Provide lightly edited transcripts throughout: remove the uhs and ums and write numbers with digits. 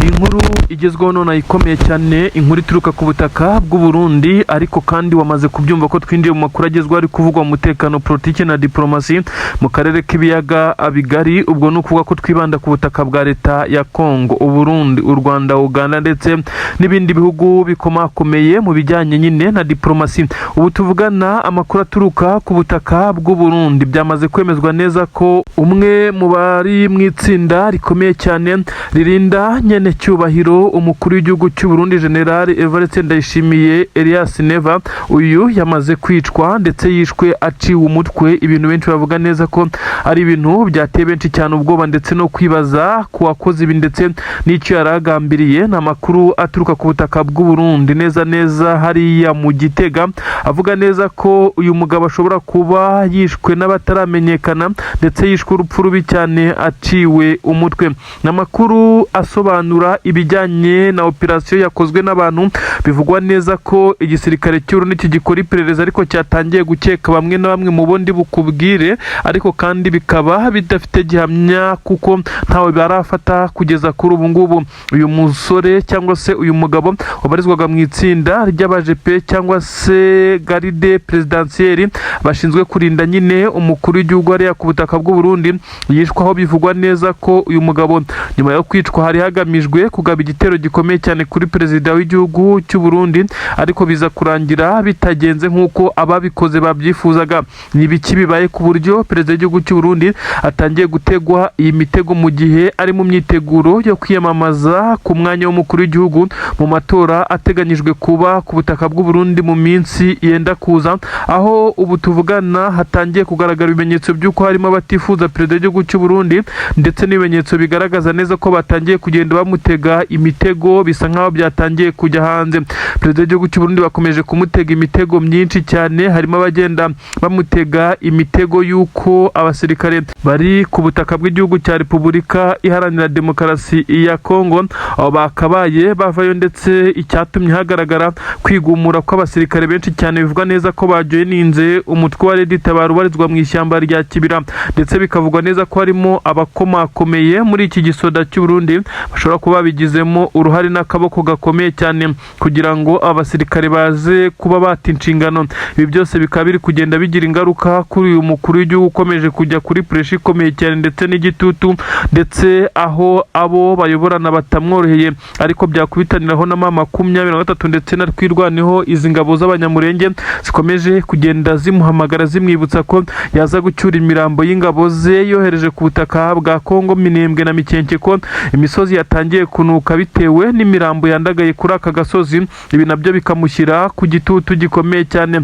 inkuru igezweho none ikomeye cyane, inkuru ituruka ku butaka bw'u Burundi, ariko kandi wamaze kubyumva ko twinjiye mu makuru agezweho ari kuvugwa mu mutekano, politiki na diplomasi mu karere k'ibiyaga bigari. Ubwo ni ukuvuga ko twibanda ku butaka bwa leta ya Kongo, u Burundi, u Rwanda, Uganda ndetse n'ibindi bihugu bikomakomeye mu bijyanye nyine na diplomasi. Ubu tuvugana amakuru aturuka ku butaka bw'u Burundi, byamaze kwemezwa neza ko umwe mu bari mu itsinda rikomeye cyane ririnda nyene cyubahiro umukuru w'igihugu cy'u Burundi General Evariste Ndayishimiye Elias Neva, uyu yamaze kwicwa ndetse yishwe aciwe umutwe. Ibintu benshi bavuga neza ko ari ibintu byateye benshi cyane ubwoba ndetse no kwibaza ku wakoze ibi ndetse n'icyo yaragambiriye. Nta makuru aturuka ku butaka bw'u Burundi neza hariya mu Gitega avuga neza ko uyu mugabo ashobora kuba yishwe n'abataramenyekana ndetse yishwe urupfu rubi cyane aciwe umutwe. N'amakuru asobanura ibijyanye na operasiyo yakozwe n'abantu, bivugwa neza ko igisirikare cy'u Burundi kigikora iperereza ariko cyatangiye gukeka bamwe na bamwe mu bondi bukubwire, ariko kandi bikaba bidafite gihamya kuko ntawe barafata kugeza kuri ubu ngubu. Uyu musore cyangwa se uyu mugabo wabarizwaga mu itsinda ry'abajepe cyangwa se garde presidentielle bashinzwe kurinda nyine umukuru w'igihugu hariya ku butaka bw'u Burundi, yishwaho bivugwa neza ko uyu mugabo nyuma yo kwicwa hari hagamijwe kugaba igitero gikomeye cyane kuri perezida w'igihugu cy'u Burundi, ariko biza kurangira bitagenze nk'uko ababikoze babyifuzaga. Ni biki bibaye ku buryo perezida w'igihugu cy'u Burundi atangiye gutegwa iyi mitego mu gihe ari mu myiteguro yo kwiyamamaza ku mwanya w'umukuru w'igihugu mu matora ateganyijwe kuba ku butaka bw'u Burundi mu minsi yenda kuza, aho ubu tuvugana hatangiye kugaragara ibimenyetso by'uko harimo abatifuza perezida w'igihugu cy'u Burundi ndetse n'ibimenyetso bigaragaza neza ko batangiye kugenda bamutega imitego, bisa nkaho byatangiye kujya hanze. Perezida w'igihugu cy'u Burundi bakomeje kumutega imitego myinshi cyane, harimo abagenda bamutega imitego y'uko abasirikare bari ku butaka bw'igihugu cya Repubulika Iharanira Demokarasi ya Kongo abo bakabaye bavayo, ndetse icyatumye hagaragara kwigumura kw'abasirikare benshi cyane, bivuga neza ko bajoyininze umutwe wa Red Tabara ubarizwa mu ishyamba rya Kibira, ndetse bikavugwa neza ko harimo abakomakomeye muri iki gisoda cy'u Burundi bashobora kuba bigizemo uruhare n'akaboko gakomeye cyane kugira ngo abasirikare baze kuba bata inshingano. Ibi byose bikaba biri kugenda bigira ingaruka kuri uyu mukuru w'igihugu ukomeje kujya kuri pressure ikomeye cyane ndetse n'igitutu, ndetse aho abo bayoborana batamworoheye, ariko byakubitaniraho na mama 23 ndetse na twirwaneho izi ngabo z'abanyamurenge zikomeje kugenda zimuhamagara zimwibutsa ko yaza gucyura imirambo y'ingabo ze yohereje ku butaka bwa Kongo Minembwe na Mikenke, ko imisozi yatangiye kunuka bitewe n'imirambo yandagaye kuri aka gasozi. Ibi nabyo bikamushyira ku gitutu gikomeye cyane.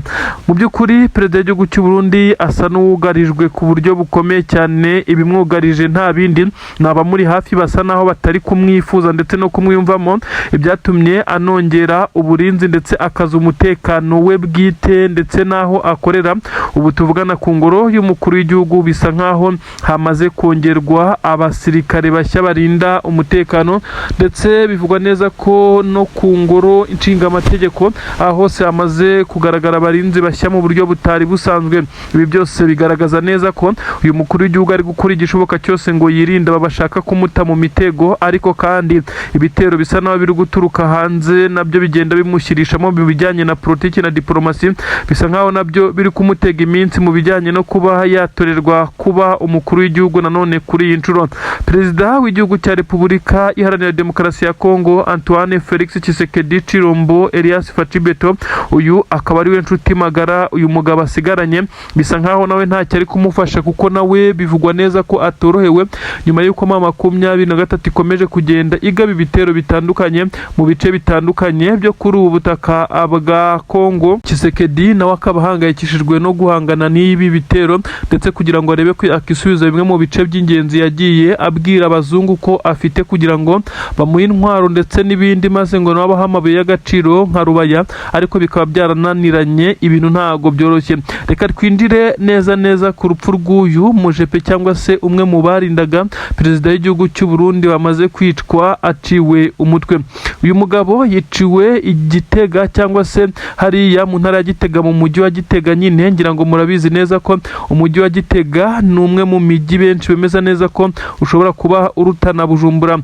Mu by'ukuri perezida w'igihugu cy'u Burundi asa n'uwugarijwe ku buryo bukomeye cyane. Ibimwugarije nta bindi ni abamuri hafi basa naho batari kumwifuza ndetse no kumwiyumvamo, ibyatumye anongera uburinzi ndetse akaza umutekano we bwite ndetse n'aho akorera. Ubu tuvugana ku ngoro y'umukuru w'igihugu bisa nkaho hamaze kongerwa abasirikare bashya barinda umutekano, ndetse bivugwa neza ko no ku ngoro inshingamategeko hose hamaze kugaragara abarinzi bashya mu buryo butari busanzwe. Ibi byose bigaragaza neza ko uyu mukuru w'igihugu ari gukora igishoboka cyose ngo yirinde babashaka kumuta mu mitego, ariko kandi ibitero bisa naho biri guturuka hanze nabyo bigenda bimushyirishamo mu bijyanye na politiki na diplomasi, bisa nkaho nabyo biri kumutega iminsi mu bijyanye no kuba yatorerwa kuba umukuru w'igihugu nanone kuri iyi nshuro. Perezida w'igihugu cya Repubulika Iharanira Demokarasi ya Kongo Antoine Felix Tshisekedi Chilombo Elias Fachibeto, uyu akaba ari we nshuti magara uyu mugabo asigaranye, bisa nkaho nawe ntacyo ari kumufasha kuko nawe bivugwa neza ko atorohewe nyuma y'uko mama 23 ikomeje kugenda igaba ibitero bitandukanye mu bice bitandukanye byo kuri ubu butaka bwa Kongo. Tshisekedi nawe akaba ahangayikishijwe no guhangana n'ibi bitero ndetse kugira ngo arebe ko akisubiza bimwe mu bice by'ingenzi yagiye abwira abazungu ko afite kugira ngo bamuhe intwaro ndetse n'ibindi, maze ngo nabo amabuye y'agaciro nka rubaya, ariko bikaba byarananiranye. Ibintu ntago byoroshye. Reka twinjire neza ku rupfu rw'uyu mujepe cyangwa se umwe mu barindaga perezida w'igihugu cy'u Burundi wamaze kwicwa aciwe umutwe. Uyu mugabo yiciwe Igitega cyangwa se hariya mu ntara ya Gitega mu mujyi wa Gitega nyine, ngira ngo murabizi neza ko umujyi wa Gitega ni umwe mu mijyi benshi bemeza neza ko ushobora kuba urutana Bujumbura.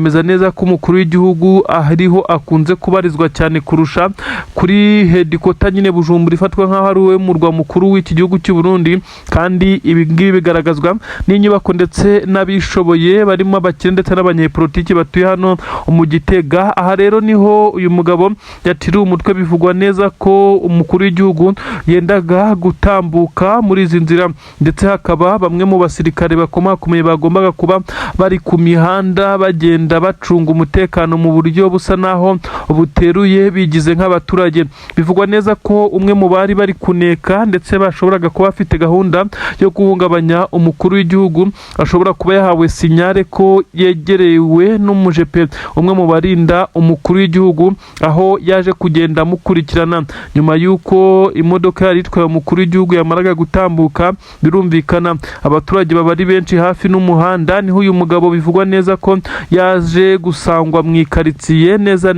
yemeza neza ko umukuru w'igihugu ariho akunze kubarizwa cyane kurusha kuri hedikota nyine Bujumbura ifatwa nk'aho ari we murwa mukuru w'iki gihugu cy'u Burundi, kandi ibi ngibi bigaragazwa n'inyubako ndetse n'abishoboye barimo abakire ndetse n'abanyepolitiki batuye hano mu Gitega. Aha rero niho uyu mugabo yatiriwe umutwe. Bivugwa neza ko umukuru w'igihugu yendaga gutambuka muri izi nzira, ndetse hakaba bamwe mu basirikare bakomakomeye bagombaga kuba bari ku mihanda bagenda bacunga umutekano mu buryo busa naho buteruye bigize nk'abaturage. Bivugwa neza ko umwe mu bari bari kuneka ndetse bashoboraga kuba afite gahunda yo guhungabanya umukuru w'igihugu ashobora kuba yahawe sinyare ko yegerewe n'umujepe umwe mu barinda umukuru w'igihugu, aho yaje kugenda amukurikirana nyuma y'uko imodoka yari itwaye umukuru w'igihugu yamaraga gutambuka. Birumvikana abaturage baba ari benshi hafi n'umuhanda, niho uyu mugabo bivugwa neza ko yaje gusangwa mu ikaritsiye neza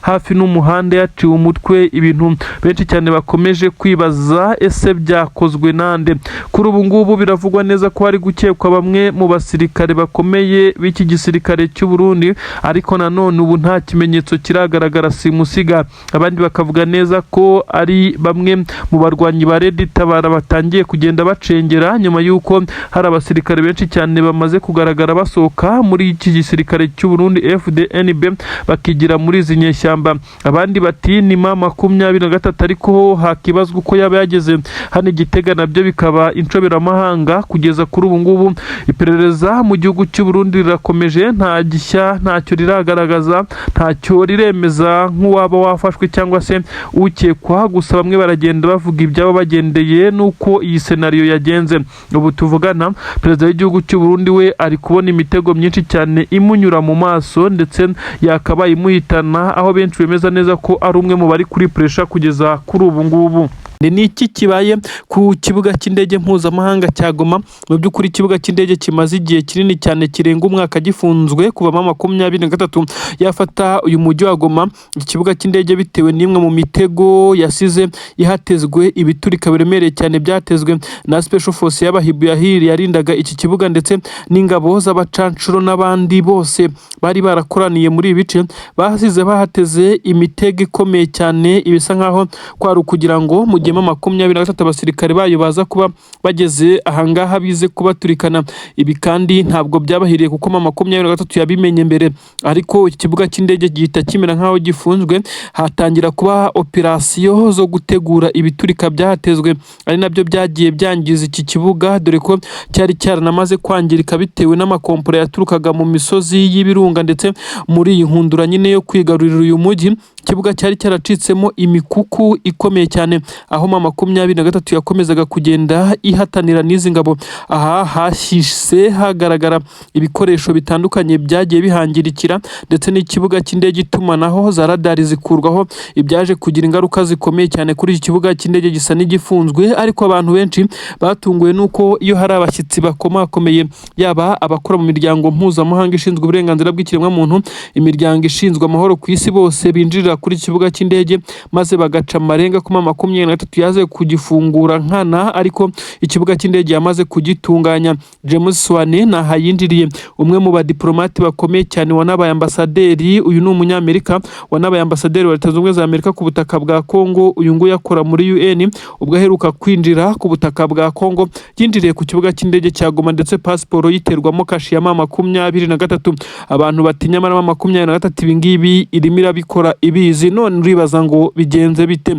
hafi n'umuhanda yaciwe umutwe. Ibintu benshi cyane bakomeje kwibaza, ese byakozwe nande? Kuri ubu ngubu biravugwa neza ko hari gukekwa bamwe mu basirikare bakomeye b'iki gisirikare cy'u Burundi, ariko nanone ubu nta kimenyetso kiragaragara simusiga. Abandi bakavuga neza ko ari bamwe mu barwanyi ba Red Tabara batangiye kugenda bacengera nyuma y'uko hari abasirikare benshi cyane bamaze kugaragara basohoka muri iki gisirikare cy'u Burundi FDNB bakigira muri izi nyeshyamba. Abandi bati ni M23, ariko hakibazwa uko yaba yageze hano Gitega nabyo bikaba inshoberamahanga. Kugeza kuri ubu ngubu iperereza mu gihugu cy'u Burundi rirakomeje, nta gishya ntacyo riragaragaza, ntacyo riremeza nk'uwaba wafashwe cyangwa se ukekwa. Gusa bamwe baragenda bavuga ibyabo bagendeye nuko iyi senariyo yagenze. Ubu tuvugana perezida w'igihugu cy'u Burundi we ari kubona imitego myinshi cyane imunyura mu maso, ndetse yakabaye imuhitana, aho benshi bemeza neza ko ari umwe mu bari kuri pressure kugeza kuri ubu ngubu. Ni iki kibaye ku kibuga cy'indege mpuzamahanga cya Goma? Mu by'ukuri ikibuga cy'indege kimaze igihe kinini cyane kirenga umwaka gifunzwe kuva M23 yafata uyu mujyi wa Goma. Ikibuga cy'indege bitewe n'imwe mu mitego yasize ihatezwe ibiturika biremereye cyane byatezwe na Special Force y'abahibu yarindaga iki kibuga, ndetse n'ingabo z'abacancuro n'abandi bose bari barakoraniye muri ibi bice basize bahateze imitego ikomeye cyane. Ibisa nkaho kwari ukugira ngo mu gihe M23 abasirikare bayo baza kuba bageze ahangaha bize kubaturikana. Ibi kandi ntabwo byabahiriye kuko M23 yabimenye mbere, ariko iki kibuga cy'indege gihita kimera nkaho gifunzwe. Hatangira kuba operasiyo zo gutegura ibiturika byahatezwe, ari nabyo byagiye byangiza iki kibuga, dore ko cyari cyaranamaze kwangirika bitewe n'amakompora yaturukaga mu misozi y'ibirunga ndetse muri iyi nkundura nyine yo kwigarurira uyu mujyi. Ikibuga cyari cyaracitsemo imikuku ikomeye cyane, aho M23 yakomezaga kugenda ihatanira n'izi ngabo. Aha hashise hagaragara ibikoresho bitandukanye byagiye bihangirikira, ndetse n'ikibuga cy'indege itumanaho za radari zikurwaho, ibyaje kugira ingaruka zikomeye cyane kuri iki kibuga cy'indege gisa n'igifunzwe. Ariko abantu benshi batunguwe nuko iyo hari abashyitsi bakomakomeye, yaba abakora mu miryango mpuzamahanga ishinzwe uburenganzira bw'ikiremwamuntu, imiryango ishinzwe amahoro ku isi, bose binjirira kuri iki kibuga cy'indege maze bagaca amarenga ko M23 yaze kugifungura nkana, ariko ikibuga cy'indege yamaze kugitunganya. James Swane nahayinjiriye, umwe mu badiplomate bakomeye cyane wanabaye ambasaderi. Uyu ni umunyamerika wanabaye ambasaderi wa Leta Zunze Ubumwe za Amerika ku butaka bwa Kongo. Uyu nguyu yakora muri UN, ubwo aheruka kwinjira ku butaka bwa Kongo yinjiriye ku kibuga cy'indege cya Goma, ndetse pasiporo yiterwamo kashi ya M23. Abantu batinya M23 ibingibi irimo irabikora ibizi, none uribaza ngo bigenze bite?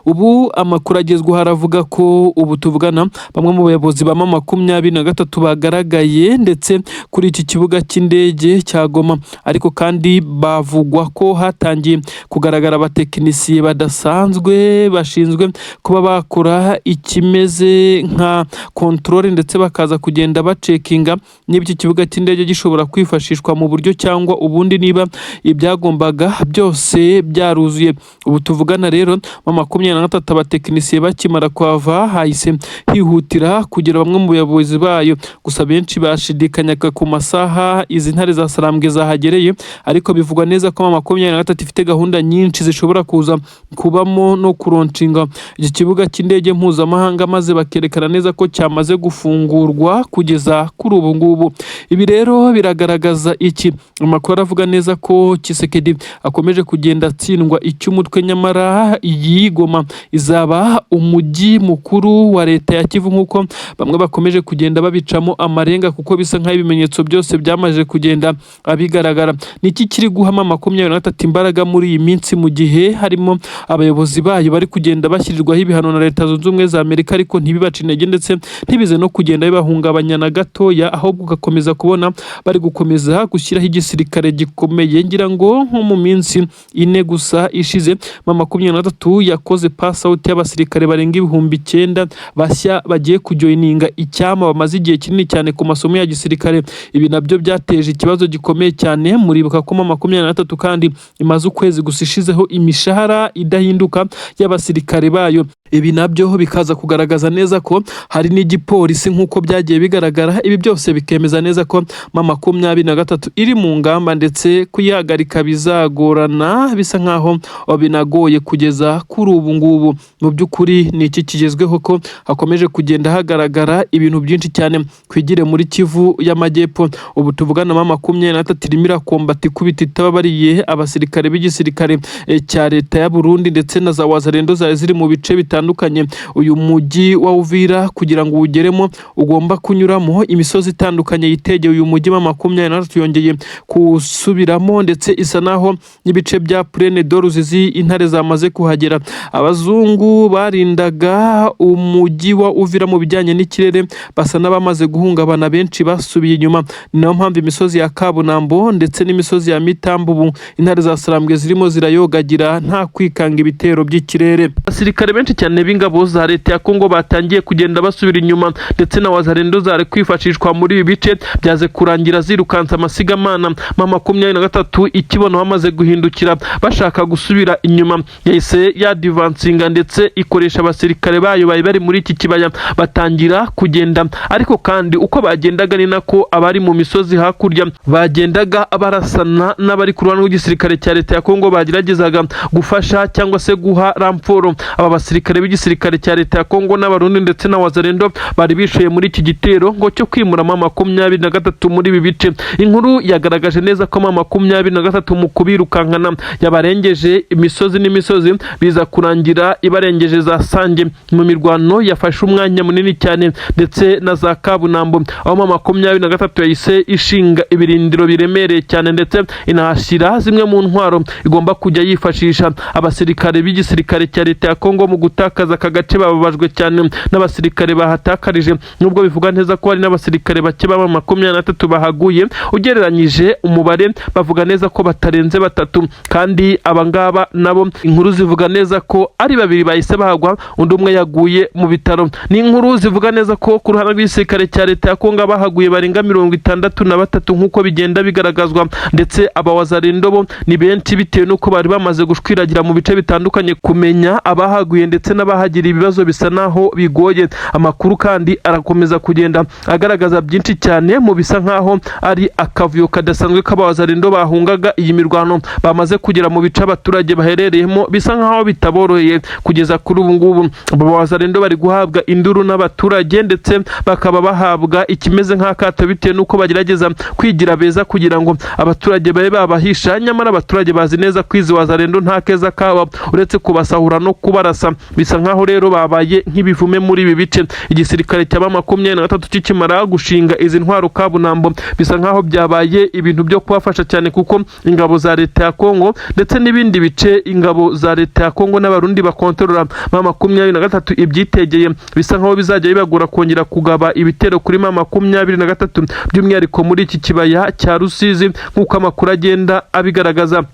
Ubu amakuru agezweho haravuga ko ubu tuvugana bamwe mu bayobozi ba M23 bagaragaye ndetse kuri iki kibuga cy'indege cya Goma, ariko kandi bavugwa ko hatangiye kugaragara abatekinisiye badasanzwe bashinzwe kuba bakora ikimeze nka control, ndetse bakaza kugenda bacekinga niba iki kibuga cy'indege gishobora kwifashishwa mu buryo cyangwa ubundi, niba ibyagombaga byose byaruzuye. Ubu tuvugana rero M23 abatekinisiye bakimara kwava hahise hihutira kugira bamwe mu bayobozi bayo, gusa benshi bashidikanyaga ku masaha izi ntare za Sarambwe zahagereye, ariko bivugwa neza ko M23 ifite gahunda nyinshi zishobora kuza kubamo no kuronshinga iki kibuga cy'indege mpuzamahanga, maze bakerekana neza ko cyamaze gufungurwa kugeza kuri ubu ngubu. Ibi rero biragaragaza iki? Amakuru avuga neza ko Tshisekedi akomeje kugenda atsindwa icy'umutwe, nyamara iyi Goma izaba umujyi mukuru wa leta ya Kivu nk'uko bamwe bakomeje kugenda babicamo amarenga, kuko bisa nk'aho ibimenyetso byose byamaze kugenda abigaragara. Niki kiri guhama M23 imbaraga muri iyi minsi, mu gihe harimo abayobozi bayo bari kugenda bashyirirwaho ibihano na Leta Zunze Ubumwe za Amerika, ariko ntibibace intege ndetse ntibize no kugenda bibahungabanya na gatoya, ahubwo ugakomeza kubona bari gukomeza gushyiraho igisirikare gikomeye. Ngira ngo nko mu minsi 4 gusa ishize M23 yakoze pass out y'abasirikare barenga 9,000 bashya bagiye kujoininga icyama bamaze igihe kinini cyane ku masomo ya gisirikare. Ibi nabyo byateje ikibazo gikomeye cyane. Muribuka ko M23 kandi imaze ukwezi gusa ishizeho imishahara idahinduka y'abasirikare bayo. Ibi nabyo bikaza kugaragaza neza ko hari n'igipolisi nk'uko byagiye bigaragara. Ibi byose bikemeza neza ko M23 iri mu ngamba ndetse kuyihagarika bizagorana, bisa nkaho binagoye kugeza kuri ubu ngubu. Mu by'ukuri ni iki kigezweho ko hakomeje kugenda hagaragara ibintu byinshi cyane. Kwigire muri Kivu y'Amajyepfo, ubu tuvugana M23 irimo irakombata ikubita itababariye abasirikare b'igisirikare cya leta ya Burundi ndetse na za Wazalendo ziri mu bice bitandukanye. Uyu mujyi wa Uvira kugira ngo ugeremo ugomba kunyuramo imisozi itandukanye yitegeye uyu mujyi. M23 yongeye kusubiramo ndetse isa naho n'ibice bya Plaine d'Oruzizi intare zamaze kuhagera. Abazungu barindaga umujyi wa Uvira mu bijyanye n'ikirere basa n'abamaze guhungabana, benshi basubiye inyuma. Niyo mpamvu imisozi ya Kabunambo ndetse n'imisozi ya Mitambubu intare za Sarambwe zirimo zirayogagira nta kwikanga ibitero by'ikirere. Abasirikare benshi cyane b'ingabo za leta ya Kongo batangiye kugenda basubira inyuma, ndetse na Wazalendo zari kwifashishwa muri ibi bice byaze kurangira zirukansa amasigamana. M23 ikibona bamaze guhindukira bashaka gusubira inyuma, yahise yadivansinga ndetse ikoresha abasirikare bayo bari muri iki kibaya batangira kugenda. Ariko kandi uko bagendaga ni nako abari mu misozi hakurya bagendaga barasana n'abari ku ruhande rw'igisirikare cya leta ya Kongo bageragezaga gufasha cyangwa se guha ramporo aba basirikare b'igisirikare cya leta ya Kongo n'abarundi ndetse na Wazalendo bari bishoye muri iki gitero ngo cyo kwimura M23 muri ibi bice. Inkuru yagaragaje neza ko M23 mu kubirukankana yabarengeje imisozi n'imisozi, biza kurangira ibarengeje za Sange. Mu mirwano yafashe umwanya munini cyane ndetse na za Kabunambo, aho M23 yahise ishinga ibirindiro biremereye cyane ndetse inahashyira zimwe mu ntwaro igomba kujya yifashisha. Abasirikare b'igisirikare cya leta ya Kongo mu gutakaza aka gace bababajwe cyane n'abasirikare bahatakarije, nubwo bivuga neza ko hari n'abasirikare bake M23 bahaguye. Ugereranyije umubare bavuga neza ko batarenze 3, kandi abangaba nabo inkuru zivuga neza ko ari 2 bahise bahagwa, undi umwe yaguye mu bitaro. Ni inkuru zivuga neza ko ku ruhande rw'igisirikare cya leta ya Kongo bahaguye barenga 63 nk'uko bigenda bigaragazwa, ndetse Wazalendo bo ni benshi bitewe nuko bari bamaze gushwiragira mu bice bitandukanye. Kumenya abahaguye ndetse n'abahagira ibibazo bisa naho bigoye. Amakuru kandi arakomeza kugenda agaragaza byinshi cyane mu bisa nkaho ari akavuyo kadasanzwe k'Abawazalendo bahungaga iyi mirwano bamaze kugera mu bice abaturage baherereyemo, bisa nkaho bitaboroheye kugeza kuri ubu ngubu. Abawazalendo bari guhabwa induru n'abaturage ndetse bakaba bahabwa ikimeze nk'akato bitewe nuko bagerageza kwigira beza kugira ngo abaturage babe babahisha, nyamara abaturage bazi neza ko izi Wazalendo nta keza kaba uretse kubasahura no kubarasa. Bisa nkaho rero babaye nk'ibivume muri ibi bice. Igisirikare cya M23 kikimara gushinga izi ntwaro Kabunambo, bisa nkaho byabaye ibintu byo kubafasha cyane, kuko ingabo za leta ya Kongo ndetse n'ibindi bice ingabo za leta ya Kongo n'abarundi bakontorora M23 ibyitegeye, bisa nkaho bizajya bibagura kongera kugaba ibitero kuri M23 by'umwihariko muri iki kibaya cya Rusizi nk'uko amakuru agenda abigaragaza.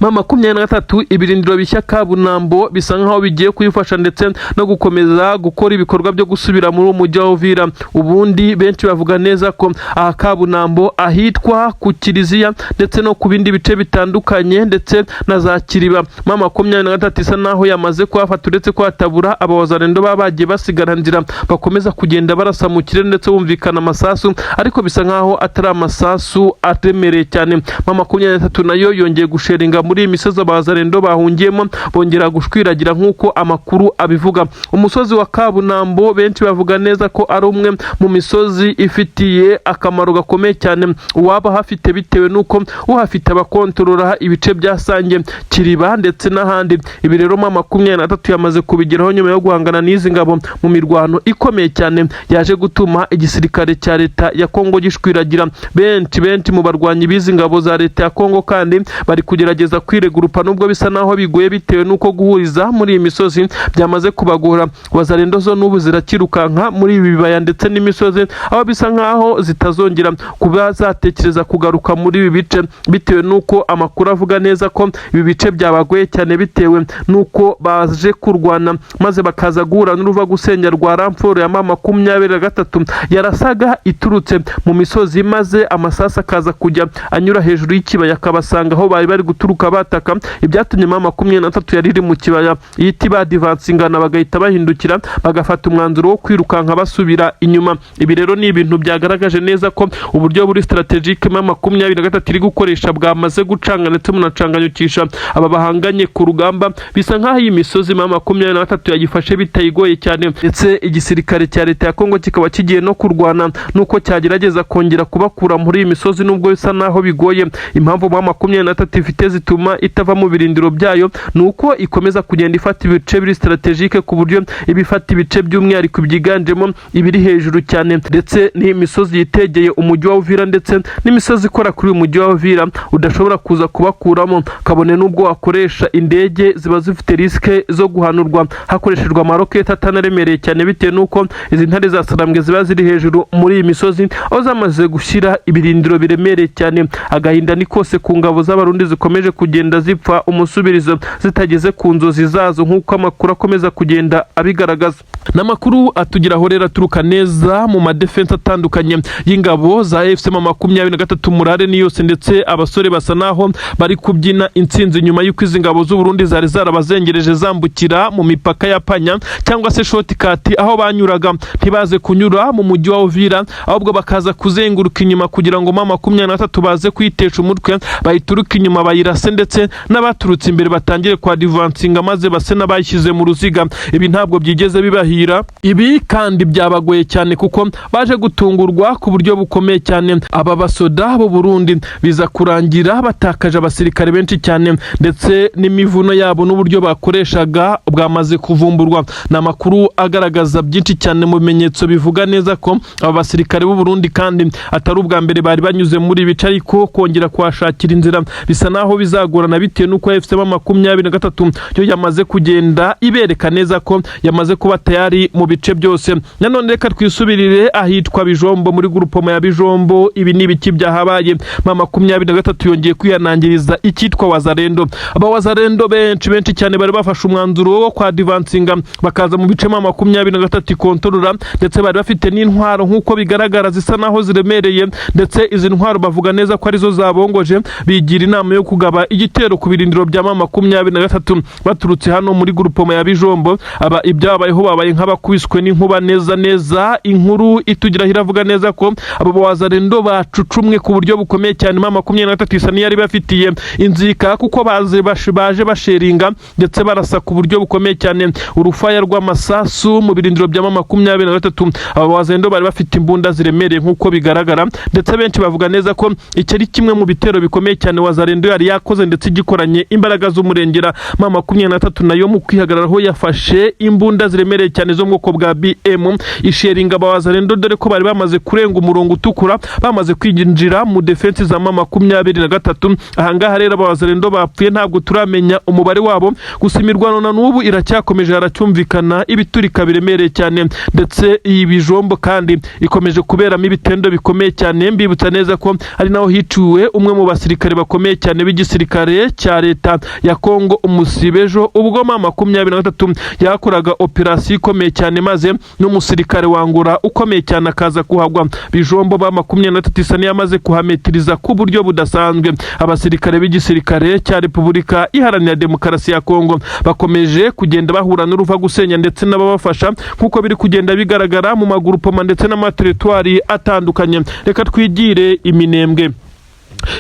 M23 ibirindiro bishya Kabunambo bisa nkaho bigiye kuyifasha ndetse no gukomeza gukora ibikorwa byo gusubira muri umujyi wa Uvira. Ubundi benshi bavuga neza ko aha Kabunambo ahitwa ku Kiliziya ndetse no ku bindi bice bitandukanye ndetse na za Kiriba. M23 isa naho yamaze kuhafata uretse ko hatabura abawazarendo bagiye basigara nzira bakomeza kugenda barasa mu kirere ndetse bumvikana amasasu, ariko bisa nkaho atari amasasu atemereye cyane. M23 nayo yongeye gusheringa muri iyi misozi abazarendo bahungiyemo, bongera gushwiragira nk'uko amakuru abivuga. Umusozi wa Kabunambo benshi bavuga neza ko ari umwe mu misozi ifitiye akamaro gakomeye cyane uwaba hafite, bitewe n'uko uhafite abakontorora ibice bya Sange, Kiriba ndetse n'ahandi. Ibi rero M23 yamaze kubigeraho nyuma yo guhangana n'izi ngabo mu mirwano ikomeye cyane yaje gutuma igisirikare cya leta ya Kongo gishwiragira. Benshi mu barwanyi b'izi ngabo za leta ya Kongo kandi bari kugerageza kwiregurupa, nubwo bisa naho bigoye bitewe n'uko guhuriza muri iyi misozi byamaze kubagora. Wazarendo zo n'ubu zirakirukanka muri ibi bibaya ndetse n'imisozi, aho bisa nkaho zitazongera kuba zatekereza kugaruka muri ibi bice, bitewe n'uko amakuru avuga neza ko ibi bice byabagoye cyane bitewe n'uko baje kurwana maze bakaza guhura n'uruva gusenya rwa ramforo ya M23 yarasaga iturutse mu misozi, maze amasasa akaza kujya anyura hejuru y'ikibaya akabasanga aho bari guturuka bataka. Ibyatumye M23 yari iri mu kibaya yiti badivansingana bagahita bahindukira bagafata umwanzuro wo kwirukanka basubira inyuma. Ibi rero ni ibintu byagaragaje neza ko uburyo buri strategique M23 iri gukoresha bwamaze gucanga ndetse munacanganyukisha aba bahanganye ku rugamba. Bisa nkaho iyi misozi M23 yagifashe bitayigoye cyane, ndetse igisirikare cya leta ya Kongo kikaba kigiye no kurwana nuko cyagerageza kongera kubakura muri iyi misozi, nubwo bisa naho bigoye. Impamvu M23 ifite zituma itava mu birindiro byayo nuko ikomeza kugenda ifata ibice biri strategique, ku buryo ibifata ibice by'umwihariko byiganjemo ibiri hejuru cyane, ndetse ni misozi yitegeye umujyi wa Uvira ndetse n'imisozi ikora kuri uyu mujyi wa Uvira udashobora kuza kubakuramo. Kabone nubwo wakoresha indege ziba zifite riske zo guhanurwa hakoreshejwe amaroketi atanaremereye cyane, bitewe n'uko izi ntare za Sarambwe ziba ziri hejuru muri iyi misozi, aho zamaze gushyira ibirindiro biremereye cyane. Agahinda ni kose ku ngabo z'abarundi zikomeje kugenda zipfa umusubirizo zitageze ku nzozi zazo, nk'uko amakuru akomeza kugenda abigaragaza. N'amakuru atugeraho rero aturuka neza mu madefense atandukanye y'ingabo za AFC M23 Murare ni yose, ndetse abasore basa naho bari kubyina intsinzi nyuma y'uko izi ngabo z'u Burundi zari zarabazengereje zambukira mu mipaka ya Panya cyangwa se shortcut, aho banyuraga ntibaze kunyura mu mujyi wa Uvira, ahubwo bakaza kuzenguruka inyuma kugira ngo M23 baze kwitesha umutwe, bayituruka inyuma bayirase, ndetse n'abaturutse imbere batangire kwa divansinga maze base n'abayishyize mu ruziga. Ibi ntabwo byigeze bibahira, ibi kandi byabagoye cyane kuko baje gutungurwa ku buryo bukomeye cyane. Aba basoda b'u Burundi biza kurangira batakaje abasirikare benshi cyane, ndetse n'imivuno yabo n'uburyo bakoreshaga bwamaze kuvumburwa. N'amakuru agaragaza byinshi cyane mu bimenyetso bivuga neza ko aba basirikare b'u Burundi kandi atari ubwa mbere bari banyuze muri bice, ariko kongera kwashakira inzira bisa naho bizagorana, bitewe n'uko AFC M23 yo yamaze kugenda ibereka neza ko yamaze kuba tayari mu bice byose. Nanone reka twisubirire ahitwa Bijombo muri grupoma ya Bijombo. Ibi ni ibiki byahabaye? M23 yongeye kwihanangiriza icyitwa Wazarendo. Aba Wazarendo benshi cyane bari bafashe umwanzuro wo kwa divansinga bakaza mu bice M23 ikontorora, ndetse bari bafite n'intwaro nk'uko bigaragara zisa naho ziremereye, ndetse izi ntwaro bavuga neza ko arizo zabongoje. Bigira inama yo kugaba igitero ku birindiro bya M23 baturutse hano muri grupoma ya Bijombo. Aba ibyabayeho babaye nk'abakwiswe n'inkuba neza. Inkuru itugira hiravuga neza ko abo Wazarendo bacucumwe ku buryo bukomeye cyane. M23 isa n'iyari bafitiye inzika kuko baje basheringa ndetse barasa ku buryo bukomeye cyane urufaya rw'amasasu mu birindiro bya M23. Aba Wazarendo bari bafite imbunda ziremereye nk'uko bigaragara, ndetse benshi bavuga neza ko iki ari kimwe mu bitero bikomeye cyane Wazarendo yari yakoze, ndetse igikoranye imbaraga z'umurengera. M23 nayo mu kwihagararaho yafashe imbunda ziremereye cyane zo mu bwoko bwa BM isheringa aba Wazarendo, dore ko bari bamaze kurenga umurongo utukura, bamaze kwinjira mu defense za M23. Ahangaha rero aba Wazarendo bapfuye ntabwo turamenya umubare wabo, gusa imirwano na n'ubu iracyakomeje, haracyumvikana ibiturika biremereye cyane, ndetse iyi Bijombo kandi ikomeje kuberamo ibitendo bikomeye cyane. Mbibutsa neza ko ari naho hiciwe umwe mu basirikare bakomeye cyane y'igisirikare cya leta ya Kongo umusibejo ubwo ma 23 yakoraga operasiyo ikomeye cyane maze n'umusirikare wangura ukomeye cyane akaza kuhagwa. Bijombo ba 23 isani yamaze kuhametiriza ku buryo budasanzwe. Abasirikare b'igisirikare cya Repubulika Iharanira Demokarasi ya Kongo bakomeje kugenda bahura n'uruva gusenya ndetse n'ababafasha kuko biri kugenda bigaragara mu magurupoma ndetse n'amateritwari atandukanye. Reka twigire Iminembwe.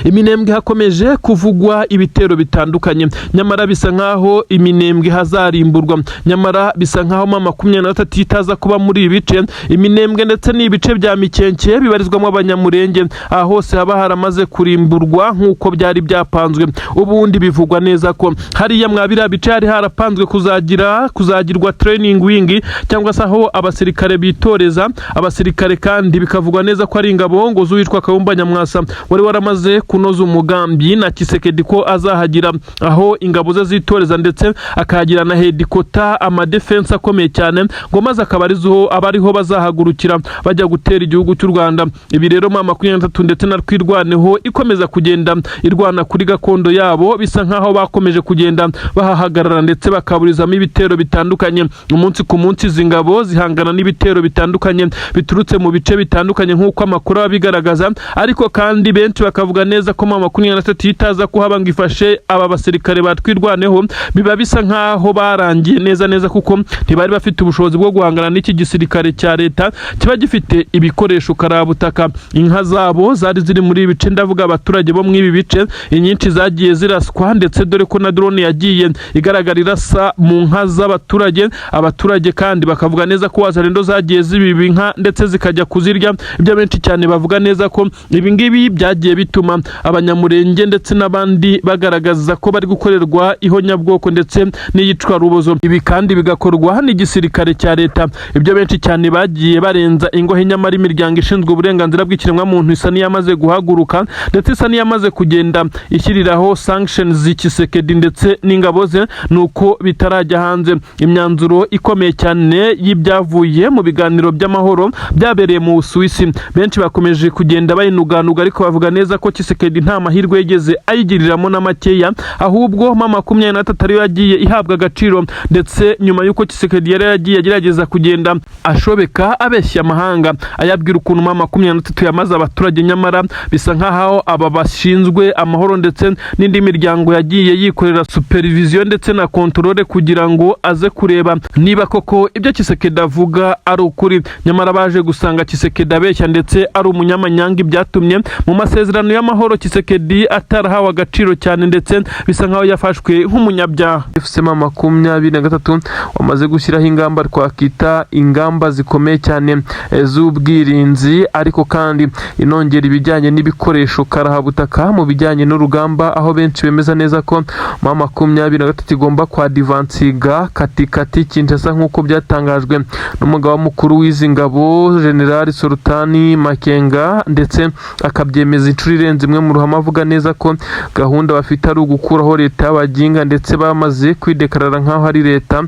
Iminembwe hakomeje kuvugwa ibitero bitandukanye, nyamara bisa nkaho Iminembwe hazarimburwa, nyamara bisa nkaho ma 23 itaza kuba muri ibice. Iminembwe ndetse n'ibice bya Mikenke bibarizwamo abanyamurenge, aho hose haba haramaze kurimburwa nkuko byari byapanzwe. Ubundi bivugwa neza ko hariya mwabira bice hari harapanzwe kuzagirwa training wing cyangwa se aho abasirikare bitoreza abasirikare, kandi bikavugwa neza ko ari ingabo ngo zuwitwa Kayumba Nyamwasa wari waramaze kunoza umugambi na Kisekedi ko azahagira aho ingabo ze zitoreza ndetse akahagira na hedikota amadefense akomeye cyane ngo maze akabarizo abariho bazahagurukira bajya gutera igihugu cy'u Rwanda. Ibi rero ma 23 ndetse na Twirwaneho ikomeza kugenda irwana kuri gakondo yabo, bisa nkaho bakomeje kugenda bahahagarara ndetse bakaburizamo ibitero bitandukanye. Umunsi ku munsi zingabo zihangana n'ibitero bitandukanye biturutse mu bice bitandukanye nkuko amakuru abigaragaza, ariko kandi benshi bakavuga neza ko ma 23 itaza kuhaba ngo ifashe aba basirikare batwirwaneho. Biba bisa nkaho barangiye neza kuko ntibari bafite ubushobozi bwo guhangana n'iki gisirikare cya leta kiba gifite ibikoresho karabutaka. Inka zabo zari ziri muri ibice, ndavuga abaturage bo mu ibi bice, inyinshi zagiye ziraswa ndetse dore ko na drone yagiye igaragarira sa mu nka z'abaturage kandi bakavuga neza ko wazarendo zagiye zibiba inka ndetse zikajya kuzirya. Ibyo benshi cyane bavuga neza ko ibi ngibi byagiye bituma abanyamurenge ndetse n'abandi bagaragaza ko bari gukorerwa ihonyabwoko ndetse n'iyicwa rubozo. Ibi kandi bigakorwa n'igisirikare cya leta. Ibyo benshi cyane bagiye barenza ingohe, nyamara imiryango ishinzwe uburenganzira bw'ikiremwa muntu isa niyamaze guhaguruka ndetse isa niyamaze kugenda ishyiriraho sanctions z'Kisekedi ndetse n'ingabo ze, nuko bitarajya hanze. Imyanzuro ikomeye cyane y'ibyavuye mu biganiro by'amahoro byabereye mu Busuwisi, benshi bakomeje kugenda bayinuganuga, ariko bavuga neza ko Kisekedi nta mahirwe yigeze ayigiriramo na makeya, ahubwo ma 23 ariyo yagiye ihabwa agaciro. Ndetse nyuma yuko Kisekedi yari yagiye agerageza kugenda ashobeka abeshya amahanga ayabwira ukuntu ma 23 yamaze abaturage, nyamara bisa nkaho aba bashinzwe amahoro ndetse n'indi miryango yagiye yikorera supervision ndetse na controle kugira ngo aze kureba niba koko ibyo Kisekedi avuga ari ukuri. Nyamara baje gusanga Kisekedi abeshya ndetse ari umunyamanyanga, ibyatumye mu masezerano y'amahoro Kisekedi atarahawe agaciro cyane ndetse bisa nkaho yafashwe nk'umunyabyaha. FCM 23 wamaze gushyiraho ingamba twakita ingamba zikomeye cyane z'ubwirinzi, ariko kandi inongera ibijyanye n'ibikoresho karahabutaka mu bijyanye n'urugamba, aho benshi bemeza neza ko ma 23 igomba kwadivansiga katikati Kinshasa nk'uko byatangajwe n'umugaba mukuru w'izi ngabo General Sultani Makenga, ndetse akabyemeza inshuro irenze imwe mu ruhame, avuga neza ko gahunda bafite ari ugukuraho leta y'abaginga ndetse bamaze kwidekarara nkaho ari leta.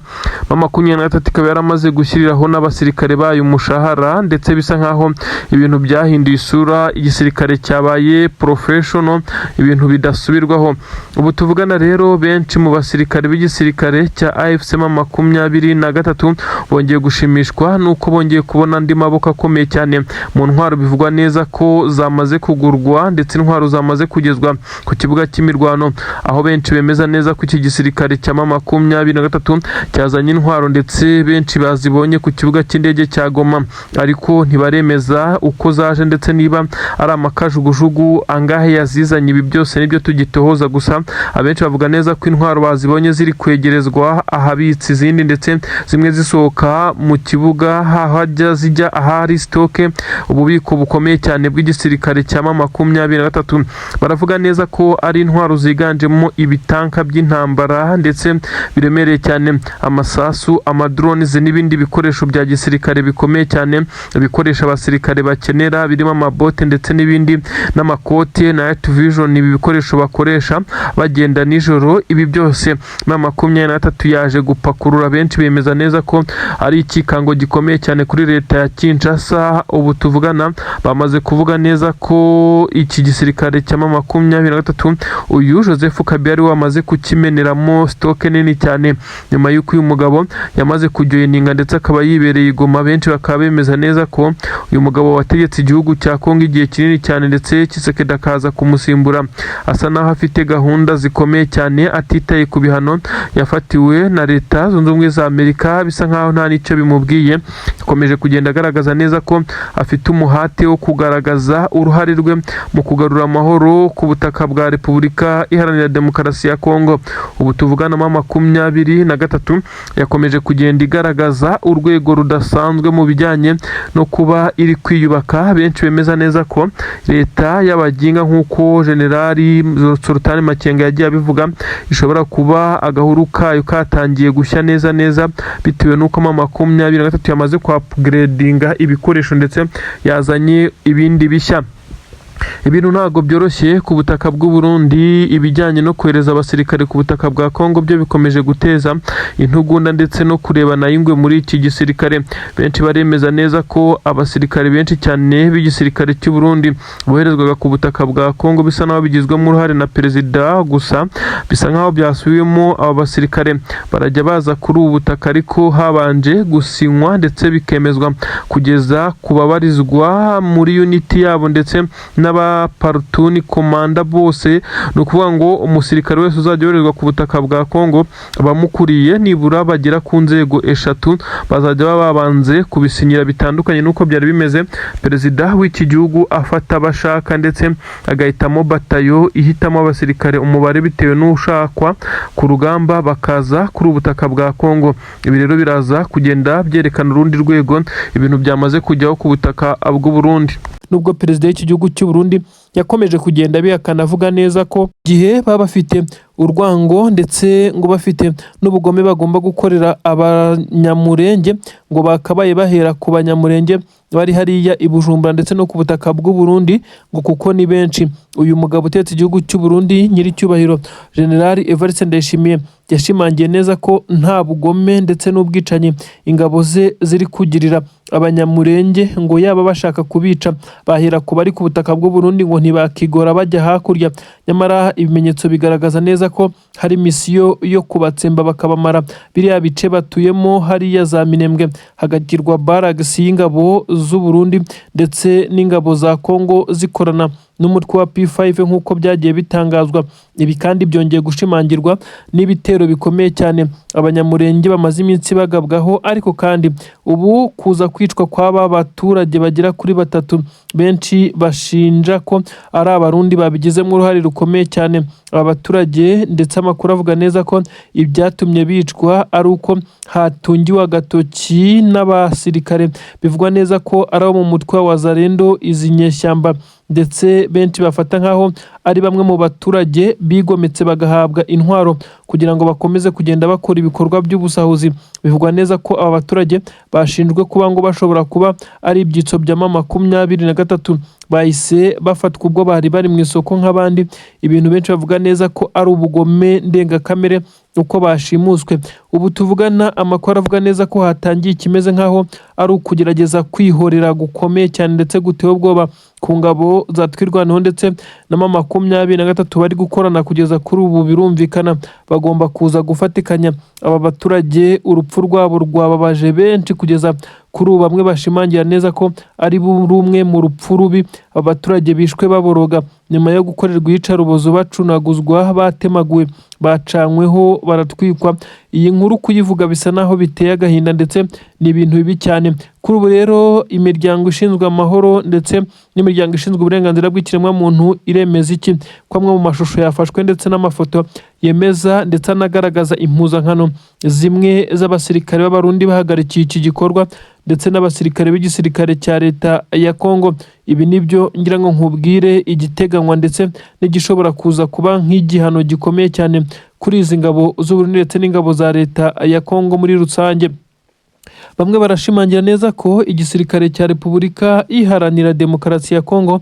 Ma 23 ikaba yaramaze gushyiriraho n'abasirikare bayo umushahara, ndetse bisa nkaho ibintu byahinduye isura, igisirikare cyabaye professional, ibintu bidasubirwaho. Ubu tuvugana rero benshi mu basirikare b'igisirikare cya AFC ma 23 bongeye gushimishwa nuko bongeye kubona andi maboko akomeye cyane mu ntwaro. Bivugwa neza ko zamaze kugurwa ndetse intwaro zamaze kugezwa ku kibuga cy'imirwano, aho benshi bemeza neza ko iki gisirikare cya ma 23 cyazanye intwaro ndetse benshi bazibonye ku kibuga cy'indege cya Goma, ariko ntibaremeza uko zaje ndetse niba ari amakajugujugu angahe yazizanye. Ibi byose nibyo tugitohoza, gusa abenshi bavuga neza ko intwaro bazibonye ziri kwegerezwa ahabitse izindi ndetse zimwe zisohoka mu kibuga hajya zijya ahari stoke, ububiko bukomeye cyane bw'igisirikare cya ma 23. Baravuga neza ko ari intwaro ziganjemo ibitanka by'intambara ndetse biremereye cyane, amasasu, amadrones n'ibindi bikoresho bya gisirikare bikomeye cyane bikoresha abasirikare bakenera, birimo amabote ndetse n'ibindi n'amakote na night vision. Ibi bikoresho bakoresha bagenda nijoro. Ibi byose ma 23 yaje gupakurura. Benshi bemeza neza ko ari ikikango gikomeye cyane kuri leta ya Kinshasa. Ubu tuvugana bamaze kuvuga neza ko iki gisirikare cya 23 uyu Joseph Kabila ari wamaze kukimeneramo stoke nini cyane nyuma y'uko uyu mugabo yamaze kujoyininga ndetse akaba yibereye Goma. Benshi bakaba bemeza neza ko uyu mugabo wategetse igihugu cya Kongo igihe kinini cyane ndetse Tshisekedi akaza kumusimbura asa naho afite gahunda zikomeye cyane atitaye ku bihano yafatiwe na leta zunze ubumwe za Amerika. Bisa nkaho nta nicyo bimubwiye, akomeje kugenda agaragaza neza ko afite umuhate wo kugaragaza uruhare rwe mu kugarura amahoro ku butaka bwa Repubulika Iharanira Demokarasi ya Kongo. Ubu tuvugana 23 yakomeje kugenda igaragaza urwego rudasanzwe mu bijyanye no kuba iri kwiyubaka. Benshi bemeza neza ko leta y'abaginga nk'uko Generali Sultan Makenga yagiye abivuga ishobora kuba agahuru kayo katangiye gushya neza bitewe n'uko 23 yamaze kwa upgradinga ibikoresho ndetse yazanye ibindi bishya. Ibintu ntago byoroshye ku butaka bw'u Burundi. Ibijyanye no kohereza abasirikare ku butaka bwa Kongo byo bikomeje guteza intugunda ndetse no kurebana ingwe muri iki gisirikare. Benshi baremeza neza ko abasirikare benshi cyane b'igisirikare cy'u Burundi boherezwaga ku butaka bwa Kongo bisa naho bigizwemo uruhare na perezida, gusa bisa nkaho byasubiyemo aba basirikare barajya baza kuri ubu butaka ariko habanje gusinywa ndetse bikemezwa kugeza kubabarizwa muri unity yabo ndetse n'aba partuni komanda bose. No kuvuga ngo umusirikare wese uzajya yoherezwa ku butaka bwa Kongo abamukuriye nibura bagera ku nzego 3 bazajya babanze kubisinyira bitandukanye nuko byari bimeze. Perezida w'iki gihugu afata abashaka ndetse agahitamo batayo ihitamo abasirikare umubare bitewe n'ushakwa ku rugamba bakaza kuri ubutaka bwa Kongo. Ibi rero biraza kugenda byerekana urundi rwego ibintu byamaze kujyaho ku butaka bw'u Burundi. Nubwo perezida w'iki gihugu cy'u Burundi yakomeje kugenda bihakana avuga neza ko gihe baba bafite urwango ndetse ngo bafite n'ubugome bagomba gukorera abanyamurenge ngo bakabaye bahera ku banyamurenge bari hariya i Bujumbura ndetse no ku butaka bw'u Burundi ngo kuko ni benshi. Uyu mugabo utetse igihugu cy'u Burundi nyiri cyubahiro General Evariste Ndayishimiye yashimangiye neza ko nta bugome ndetse n'ubwicanyi ingabo ze ziri kugirira abanyamurenge, ngo yaba bashaka kubica bahera ku bari ku butaka bw'u Burundi ngo ntibakigora bajya hakurya. Nyamara ibimenyetso bigaragaza neza ko hari misiyo yo kubatsemba bakabamara biriya bice batuyemo hariya za Minembwe hagakirwa baragisi y'ingabo z'u Burundi ndetse n'ingabo za Kongo zikorana n'umutwe wa P5 nk'uko byagiye bitangazwa. Ibi kandi byongeye gushimangirwa n'ibitero bikomeye cyane abanyamurenge bamaze iminsi bagabwaho, ariko kandi ubu kuza kwicwa kw'aba baturage bagera kuri 3 benshi bashinja ko ari abarundi babigizemo uruhare rukomeye cyane. Aba baturage ndetse amakuru avuga neza ko ibyatumye bicwa ari uko hatungiwe agatoki n'abasirikare bivugwa neza ko ari abo mu mutwe wa Wazalendo, izi nyeshyamba ndetse benshi bafata nkaho ari bamwe mu baturage bigometse bagahabwa intwaro kugira ngo bakomeze kugenda bakora ibikorwa by'ubusahuzi. Bivugwa neza ko aba baturage bashinjwe kuba ngo bashobora kuba ari ibyitso bya 23 bahise bafatwa ubwo bari bari mu isoko nk'abandi. Ibintu benshi bavuga neza ko ari ubugome ndengakamere uko bashimuswe. Ubu tuvugana amakuru avuga neza ko hatangiye ikimeze nkaho ari ukugerageza kwihorera gukomeye cyane ndetse guteye ubwoba ku ngabo zatwirwanaho ndetse na 23 bari gukorana kugeza kuri ubu. Birumvikana bagomba kuza gufatikanya aba baturage. Urupfu rwabo rwababaje benshi kugeza kuri ubu, bamwe bashimangira neza ko ari rumwe mu rupfu rubi abaturage bishwe baboroga nyuma yo gukorerwa iyicarubozo, bacunaguzwa, batemaguwe, bacanyweho, baratwikwa. Iyi nkuru kuyivuga bisa naho biteye agahinda ndetse ni ibintu bibi cyane. Kuri ubu rero imiryango ishinzwe amahoro ndetse n'imiryango ishinzwe uburenganzira bw'ikiremwa muntu iremeza iki? Ko amwe mu mashusho yafashwe ndetse n'amafoto yemeza ndetse anagaragaza impuzankano zimwe z'abasirikare b'abarundi bahagarikiye iki gikorwa ndetse n'abasirikare b'igisirikare cya leta ya Kongo. Ibi nibyo ngira ngo nkubwire igiteganywa ndetse n'igishobora kuza kuba nk'igihano gikomeye cyane kuri izi ngabo z'u Burundi ndetse n'ingabo za leta ya Kongo muri rusange. bamwe barashimangira neza ko igisirikare cya Repubulika Iharanira Demokarasi ya Kongo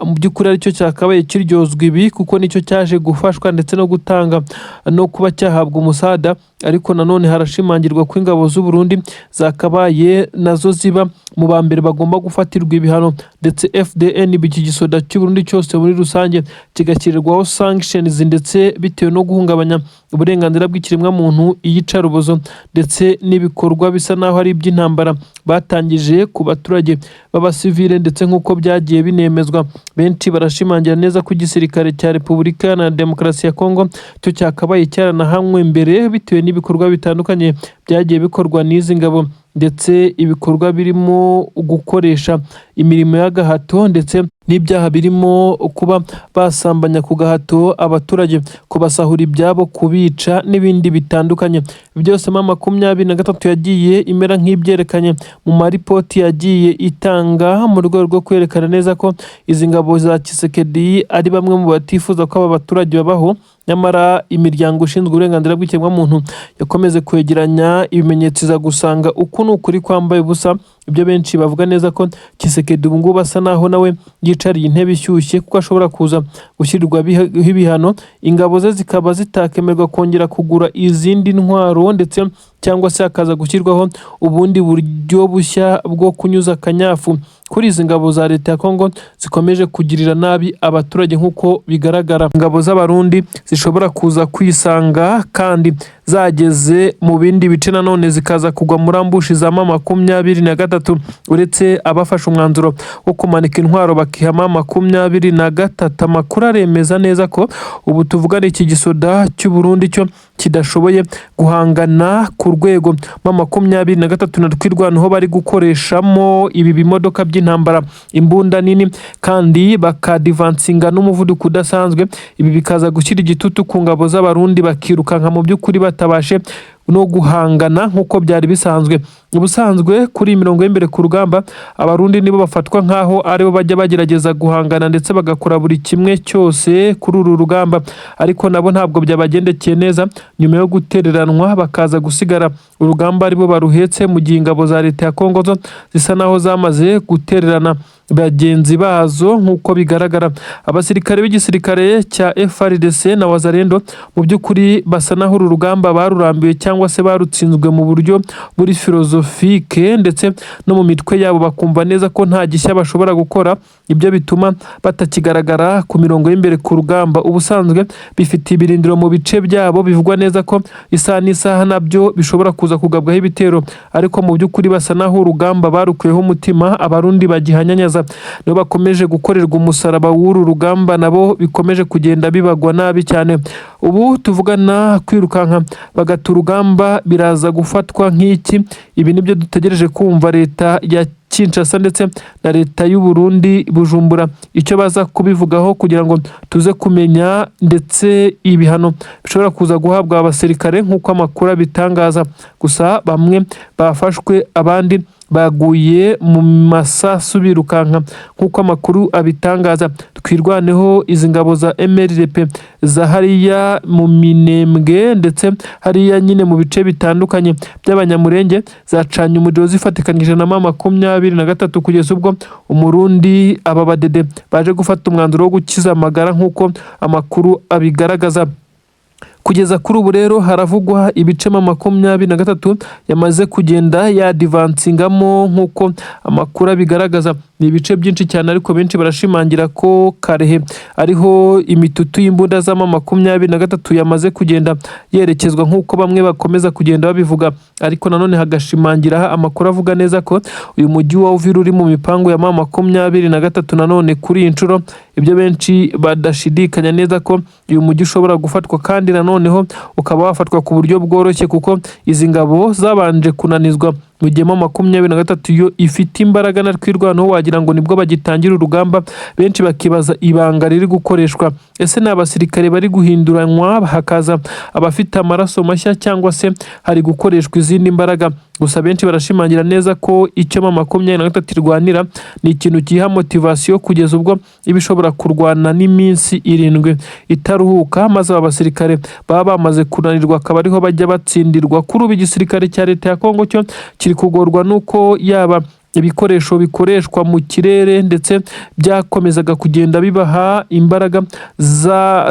mu by'ukuri aricyo cyakabaye kiryozwa ibi kuko nicyo cyaje gufashwa ndetse no gutanga no kuba cyahabwa umusada, ariko nanone harashimangirwa ko ingabo z'u Burundi zakabaye nazo ziba mu ba mbere bagomba gufatirwa ibihano, ndetse FDN iki gisoda cy'u Burundi cyose muri rusange kigashyirirwaho sanctions ndetse bitewe no guhungabanya uburenganzira bw'ikiremwa muntu, iyicarubozo ndetse n'ibikorwa bisa naho ari iby'intambara batangije ku baturage b'abasivile, ndetse nk'uko byagiye binemezwa. Benshi barashimangira neza ko igisirikare cya Repubulika na Demokarasi ya Kongo cyo cyakabaye cyaranahamwe mbere bitewe n'ibikorwa bitandukanye byagiye bikorwa n'izi ngabo, ndetse ibikorwa birimo gukoresha imirimo y'agahato ndetse n'ibyaha birimo kuba basambanya ku gahato abaturage, kubasahura ibyabo, kubica n'ibindi bitandukanye. Byose M23 yagiye imera nk'ibyerekanye mu maripoti yagiye itanga mu rwego rwo kwerekana neza ko izi ngabo za Tshisekedi ari bamwe mu batifuza ko aba baturage babaho, nyamara imiryango ishinzwe uburenganzira bw'ikiremwamuntu yakomeze kwegeranya ibimenyetso iza gusanga uku ni ukuri kwambaye ubusa. Ibyo benshi bavuga neza ko Tshisekedi ubu ngubu asa naho nawe yicariye intebe ishyushye kuko ashobora kuza gushyirirwaho ibihano, ingabo ze zikaba zitakemerwa kongera kugura izindi ntwaro, ndetse cyangwa se hakaza gushyirwaho ubundi buryo bushya bwo kunyuza akanyafu kuri izi ngabo za leta ya Kongo zikomeje kugirira nabi abaturage. Nk'uko bigaragara, ingabo z'abarundi zishobora kuza kwisanga kandi zageze mu bindi bice nanone zikaza kugwa muri ambushi za M23, uretse abafashe umwanzuro wo kumanika intwaro bakihama M23. Amakuru aremeza neza ko ubu tuvugana iki gisoda cy'u Burundi cyo kidashoboye guhangana ku rwego M23 na twirwanaho bari gukoreshamo ibi bimodoka by'intambara, imbunda nini kandi bakadivansinga n'umuvuduko udasanzwe. Ibi bikaza gushyira igitutu ku ngabo z'abarundi bakirukanka mu by'ukuri batabashe no guhangana nk'uko byari bisanzwe. Ubusanzwe kuri mirongo y'imbere ku rugamba abarundi nibo bafatwa nk'aho aribo bajya bagerageza guhangana ndetse bagakora buri kimwe cyose kuri uru rugamba, ariko nabo ntabwo byabagendekeye neza. Nyuma yo gutereranwa bakaza gusigara urugamba aribo baruhetse, mu gihe ingabo za leta ya Kongo zo zisa naho zamaze gutererana bagenzi bazo. Nk'uko bigaragara, abasirikare b'igisirikare cya FARDC na Wazalendo mu by'ukuri basa naho uru rugamba barurambiwe cyangwa se barutsinzwe mu buryo buri filozofike, ndetse no mu mitwe yabo bakumva neza ko nta gishya bashobora gukora. Ibyo bituma batakigaragara ku mirongo y'imbere ku rugamba. Ubusanzwe bifite ibirindiro mu bice byabo, bivugwa neza ko isaha n'isaha nabyo bishobora kuza kugabwaho ibitero, ariko mu by'ukuri basa naho urugamba barukuyeho umutima. Abarundi bagihanyanyaza nibo bakomeje gukorerwa umusaraba w'uru rugamba, nabo bikomeje kugenda bibagwa nabi cyane. Ubu tuvugana kwirukanka bagata urugamba biraza gufatwa nk'iki? Ibi nibyo dutegereje kumva leta ya Kinshasa ndetse na leta y'u Burundi Bujumbura icyo baza kubivugaho, kugira ngo tuze kumenya ndetse ibihano bishobora kuza guhabwa abasirikare nk'uko amakuru abitangaza. Gusa bamwe bafashwe, abandi baguye mu masasu birukanka nk'uko amakuru abitangaza. Twirwaneho izi ngabo za MRDP za hariya mu Minembwe ndetse hariya nyine mu bice bitandukanye by'abanyamurenge zacanye umuriro zifatikanyije na M23 kugeza ubwo umurundi aba badede baje gufata umwanzuro wo gukiza amagara nk'uko amakuru abigaragaza. Kugeza kuri ubu rero haravugwa ibice M23 yamaze kugenda yadivansingamo nk'uko amakuru abigaragaza. Ni ibice byinshi cyane, ariko benshi barashimangira ko Karehe ariho imitutu y'imbunda za M23 yamaze kugenda yerekezwa nk'uko bamwe bakomeza kugenda babivuga, ariko nanone hagashimangira amakuru avuga neza ko uyu mujyi wa Uvira uri mu mipango ya M23 nanone kuri iyi nshuro. Ibyo benshi badashidikanya neza ko uyu mujyi ushobora gufatwa, kandi nanoneho ukaba wafatwa ku buryo bworoshye, kuko izi ngabo zabanje kunanizwa mu gihe M23 yo ifite imbaraga na twirwanaho wagira ngo nibwo bagitangira urugamba. Benshi bakibaza ibanga riri gukoreshwa, ese ni abasirikare bari guhinduranwa hakaza abafite amaraso mashya, cyangwa se hari gukoreshwa izindi mbaraga? Gusa benshi barashimangira neza ko icyo M23 irwanira ni ikintu kiha motivasiyo kugeza ubwo ibishobora kurwana n'iminsi 7 itaruhuka, maze abasirikare baba bamaze kunanirwa akaba ariho bajya batsindirwa. Kuri ubu igisirikare cya leta ya Kongo cyo kiri kugorwa nuko yaba ibikoresho bikoreshwa mu kirere ndetse byakomezaga kugenda bibaha imbaraga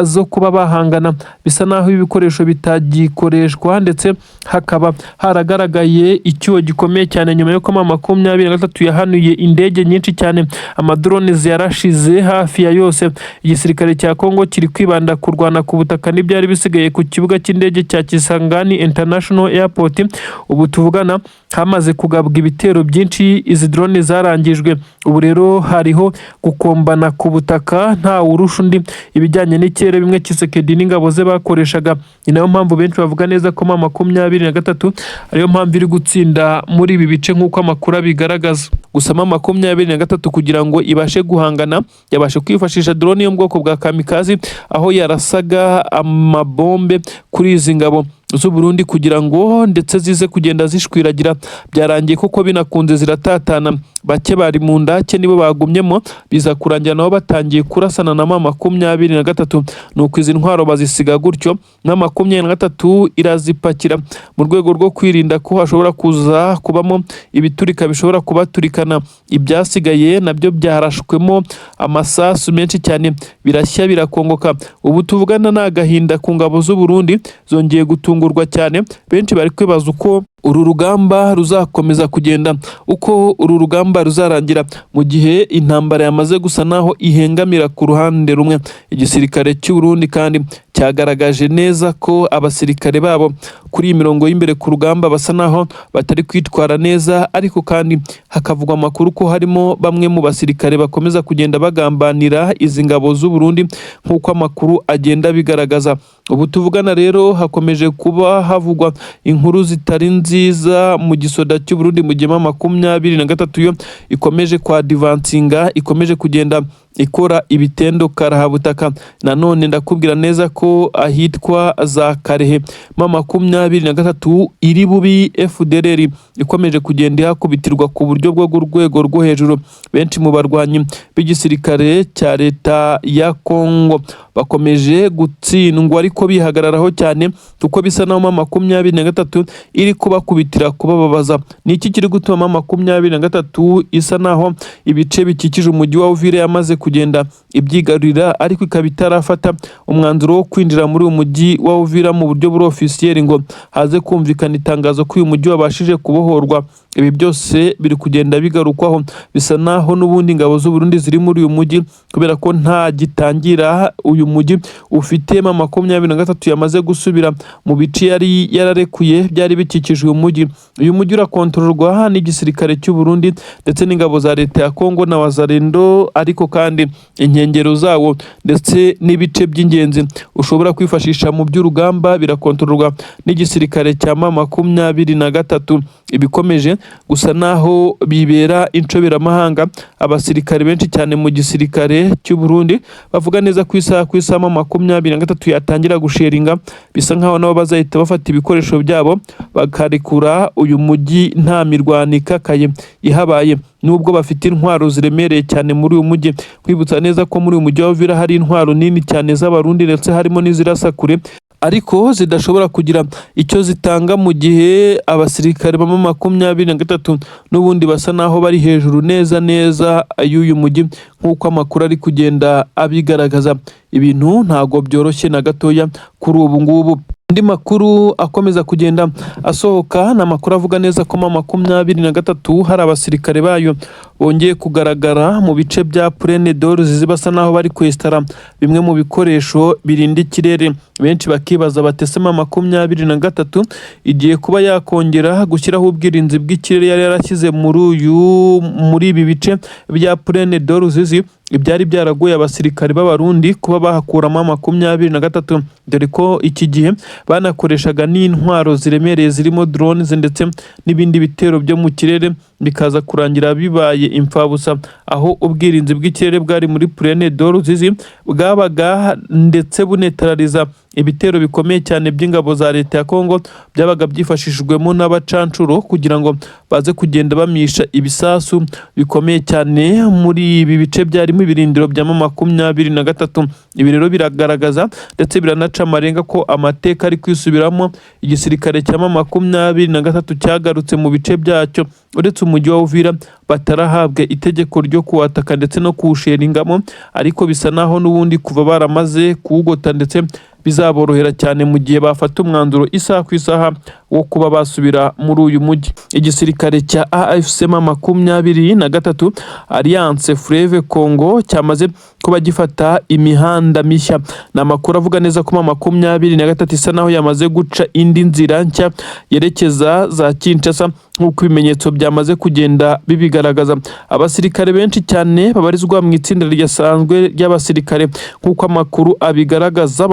zo kuba bahangana, bisa naho ibi bikoresho bitagikoreshwa ndetse hakaba haragaragaye icyuho gikomeye cyane nyuma y'uko M23 yahanuye indege nyinshi cyane, amadrones yarashize hafi ya yose. Igisirikare cya Kongo kiri kwibanda kurwana ku butaka n'ibyari bisigaye ku kibuga cy'indege cya Kisangani International Airport. Ubu tuvugana hamaze kugabwa ibitero byinshi, izi drone zarangijwe. Ubu rero hariho gukombana ku butaka nta urusha undi ibijyanye n'ikirere, bimwe Tshisekedi n'ingabo ze bakoreshaga. Ni nayo mpamvu benshi bavuga neza ko M23 ariyo mpamvu iri gutsinda muri ibi bice nk'uko amakuru abigaragaza. Gusa M23 kugira ngo ibashe guhangana yabashe kwifashisha drone yo mu bwoko bwa kamikazi, aho yarasaga amabombe kuri izi ngabo z'u Burundi kugira ngo ndetse zize kugenda zishwiragira. Byarangiye kuko binakunze ziratatana, bake bari mu ndake nibo bagumyemo, biza kurangira nabo batangiye kurasana na M23. Nuko izi ntwaro bazisiga gutyo, na M23 irazipakira mu rwego rwo kwirinda ko hashobora kuza kubamo ibiturika bishobora kubaturikana. Ibyasigaye nabyo byarashwemo amasasu menshi cyane, birashya birakongoka. Ubu tuvugana n'agahinda ku ngabo z'u Burundi zongeye gutungurwa cyane. Benshi bari kwibaza uko uru rugamba ruzakomeza kugenda, uko uru rugamba ruzarangira mu gihe intambara yamaze gusa naho ihengamira ku ruhande rumwe. Igisirikare cy'u Burundi kandi cyagaragaje neza ko abasirikare babo kuri imirongo y'imbere ku rugamba basa naho batari kwitwara neza, ariko kandi hakavugwa amakuru ko harimo bamwe mu basirikare bakomeza kugenda bagambanira izi ngabo z'u Burundi nk'uko amakuru agenda bigaragaza. Ubu tuvugana rero hakomeje kuba havugwa inkuru zitari nziza mu gisoda cy'u Burundi mu gihe M23 yo ikomeje kwa divansinga, ikomeje kugenda ikora ibitendo karahabutaka. Nanone ndakubwira neza ko ahitwa za Karehe M23 iri bubi FDLR ikomeje kugenda ihakubitirwa ku buryo bwo rwego rwo hejuru. Benshi mu barwanyi b'igisirikare cya leta ya Kongo bakomeje gutsindwa ariko bihagararaho cyane, kuko bisa naho M23 iri kubakubitira kubababaza. Niki kiri gutuma M23 isa naho ibice bikikije umujyi wa Uvira yamaze kugenda ibyigarurira, ariko ikaba itarafata umwanzuro wo kwinjira muri uyu mujyi wa Uvira mu buryo buri officiel ngo haze kumvikana itangazo ko uyu mujyi wabashije kubohorwa. Ibi byose biri kugenda bigarukwaho, bisa naho n'ubundi ingabo z'u Burundi ziri muri uyu mujyi, kubera ko nta gitangira uyu mujyi ufite M23 yamaze gusubira mu bice yari yararekuye byari bikikije uyu mujyi. Uyu mujyi urakontororwa n'igisirikare cy'u Burundi ndetse n'ingabo za leta ya Kongo na Wazalendo, ariko kandi inkengero zawo ndetse n'ibice by'ingenzi ushobora kwifashisha mu by'urugamba birakontororwa n'igisirikare cya M23. Ibikomeje gusa naho bibera incoberamahanga. Abasirikare benshi cyane mu gisirikare cy'u Burundi bavuga neza ku isaha M23 yatangira gusheringa, bisa nkaho nabo bazahita bafata ibikoresho byabo bakarekura uyu mujyi nta mirwano ikakaye ihabaye, nubwo bafite intwaro ziremereye cyane muri uyu mujyi. Kwibutsa neza ko muri uyu mujyi wa Uvira hari intwaro nini cyane z'abarundi ndetse harimo n'izirasa kure, ariko zidashobora kugira icyo zitanga mu gihe abasirikare ba M23 n'ubundi basa naho bari hejuru neza y'uyu mujyi nk'uko amakuru ari kugenda abigaragaza. Ibintu ntago byoroshye na gatoya kuri ubu ngubu. Andi makuru akomeza kugenda asohoka na makuru avuga neza ko M23 hari abasirikare bayo bongeye kugaragara mu bice bya Plaine d'Or zibasa naho bari kwestara bimwe mu bikoresho birinda ikirere. Benshi bakibaza batese M23 igiye kuba yakongera gushyiraho ubwirinzi bw'ikirere yari yarashyize muri ibi bice bya Plaine d'Or zizi ibyari byaraguye abasirikare b'abarundi kuba bahakuramo M23, dore ko iki gihe banakoreshaga n'intwaro ziremereye zirimo drones ndetse n'ibindi bitero byo mu kirere, bikaza kurangira bibaye imfabusa, aho ubwirinzi bw'ikirere bwari muri Plaine d'Or zizi bwabaga ndetse bunetarariza ibitero bikomeye cyane by'ingabo za leta ya Kongo byabaga byifashishijwemo n'abacancuro kugira ngo baze kugenda bamisha ibisasu bikomeye cyane muri ibi bice byarimo ibirindiro bya M23. Ibi rero biragaragaza ndetse biranaca baca amarenga ko amateka ari kwisubiramo. Igisirikare cya M23 cyagarutse mu bice byacyo uretse umujyi wa Uvira batarahabwa itegeko ryo kuwataka ndetse no kuwusheringamo, ariko bisa naho n'ubundi kuva baramaze kuwugota ndetse bizaborohera cyane mu gihe bafata umwanzuro isaha ku isaha wo kuba basubira muri uyu mujyi. Igisirikare cya AFC M23 Alliance Fleuve Congo cyamaze kuba gifata imihanda mishya. Ni amakuru avuga neza ko M23 isa naho yamaze guca indi nzira nshya yerekeza za Kinshasa nk'uko ibimenyetso byamaze kugenda bibigaragaza. Abasirikare benshi cyane babarizwa mu itsinda ryasanzwe ry'abasirikare nk'uko amakuru abigaragaza.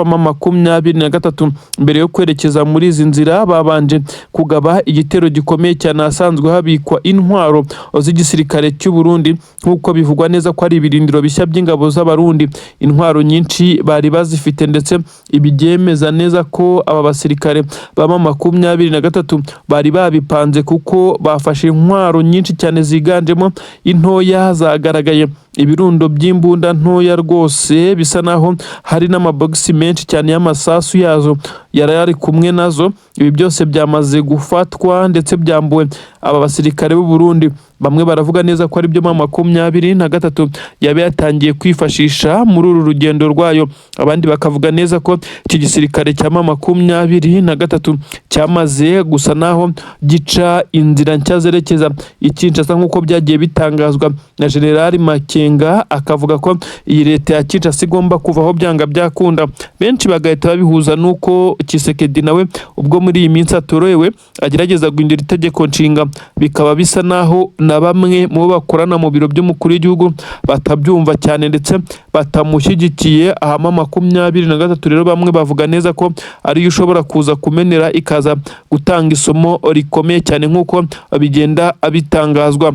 M23 mbere yo kwerekeza muri izi nzira babanje kugaba igitero gikomeye cyane ahasanzwe habikwa intwaro z'igisirikare cy'u Burundi nk'uko bivugwa neza ko ari ibirindiro bishya by'ingabo z'abarundi. Intwaro nyinshi bari bazifite ndetse ibibyemeza neza ko aba basirikare ba M23 bari babipanze kuko bafashe intwaro nyinshi cyane ziganjemo intoya zagaragaye ibirundo by'imbunda ntoya rwose bisa naho hari n'amabogisi menshi cyane y'amasasu yazo yari kumwe nazo. Ibi byose byamaze gufatwa ndetse byambuwe aba basirikare b'u Burundi. Bamwe baravuga neza ko ari byo M23 yabe yatangiye kwifashisha muri uru rugendo rwayo, abandi bakavuga neza ko iki gisirikare cya M23 cyamaze gusa naho gica inzira nshya zerekeza Kinshasa nk'uko byagiye bitangazwa na General Makenga, akavuga ko iyi leta ya Kinshasa igomba kuvaho byanga byakunda. Benshi bagahita babihuza nuko Tshisekedi nawe ubwo muri iyi minsi atorohewe agerageza guhindura itegeko nshinga, bikaba bisa naho na bamwe mu bakorana mu biro by'umukuru w'igihugu batabyumva cyane ndetse batamushyigikiye. Aha M23 rero bamwe bavuga neza ko ariyo ushobora kuza kumenera ikaza gutanga isomo rikomeye cyane nk'uko bigenda bitangazwa.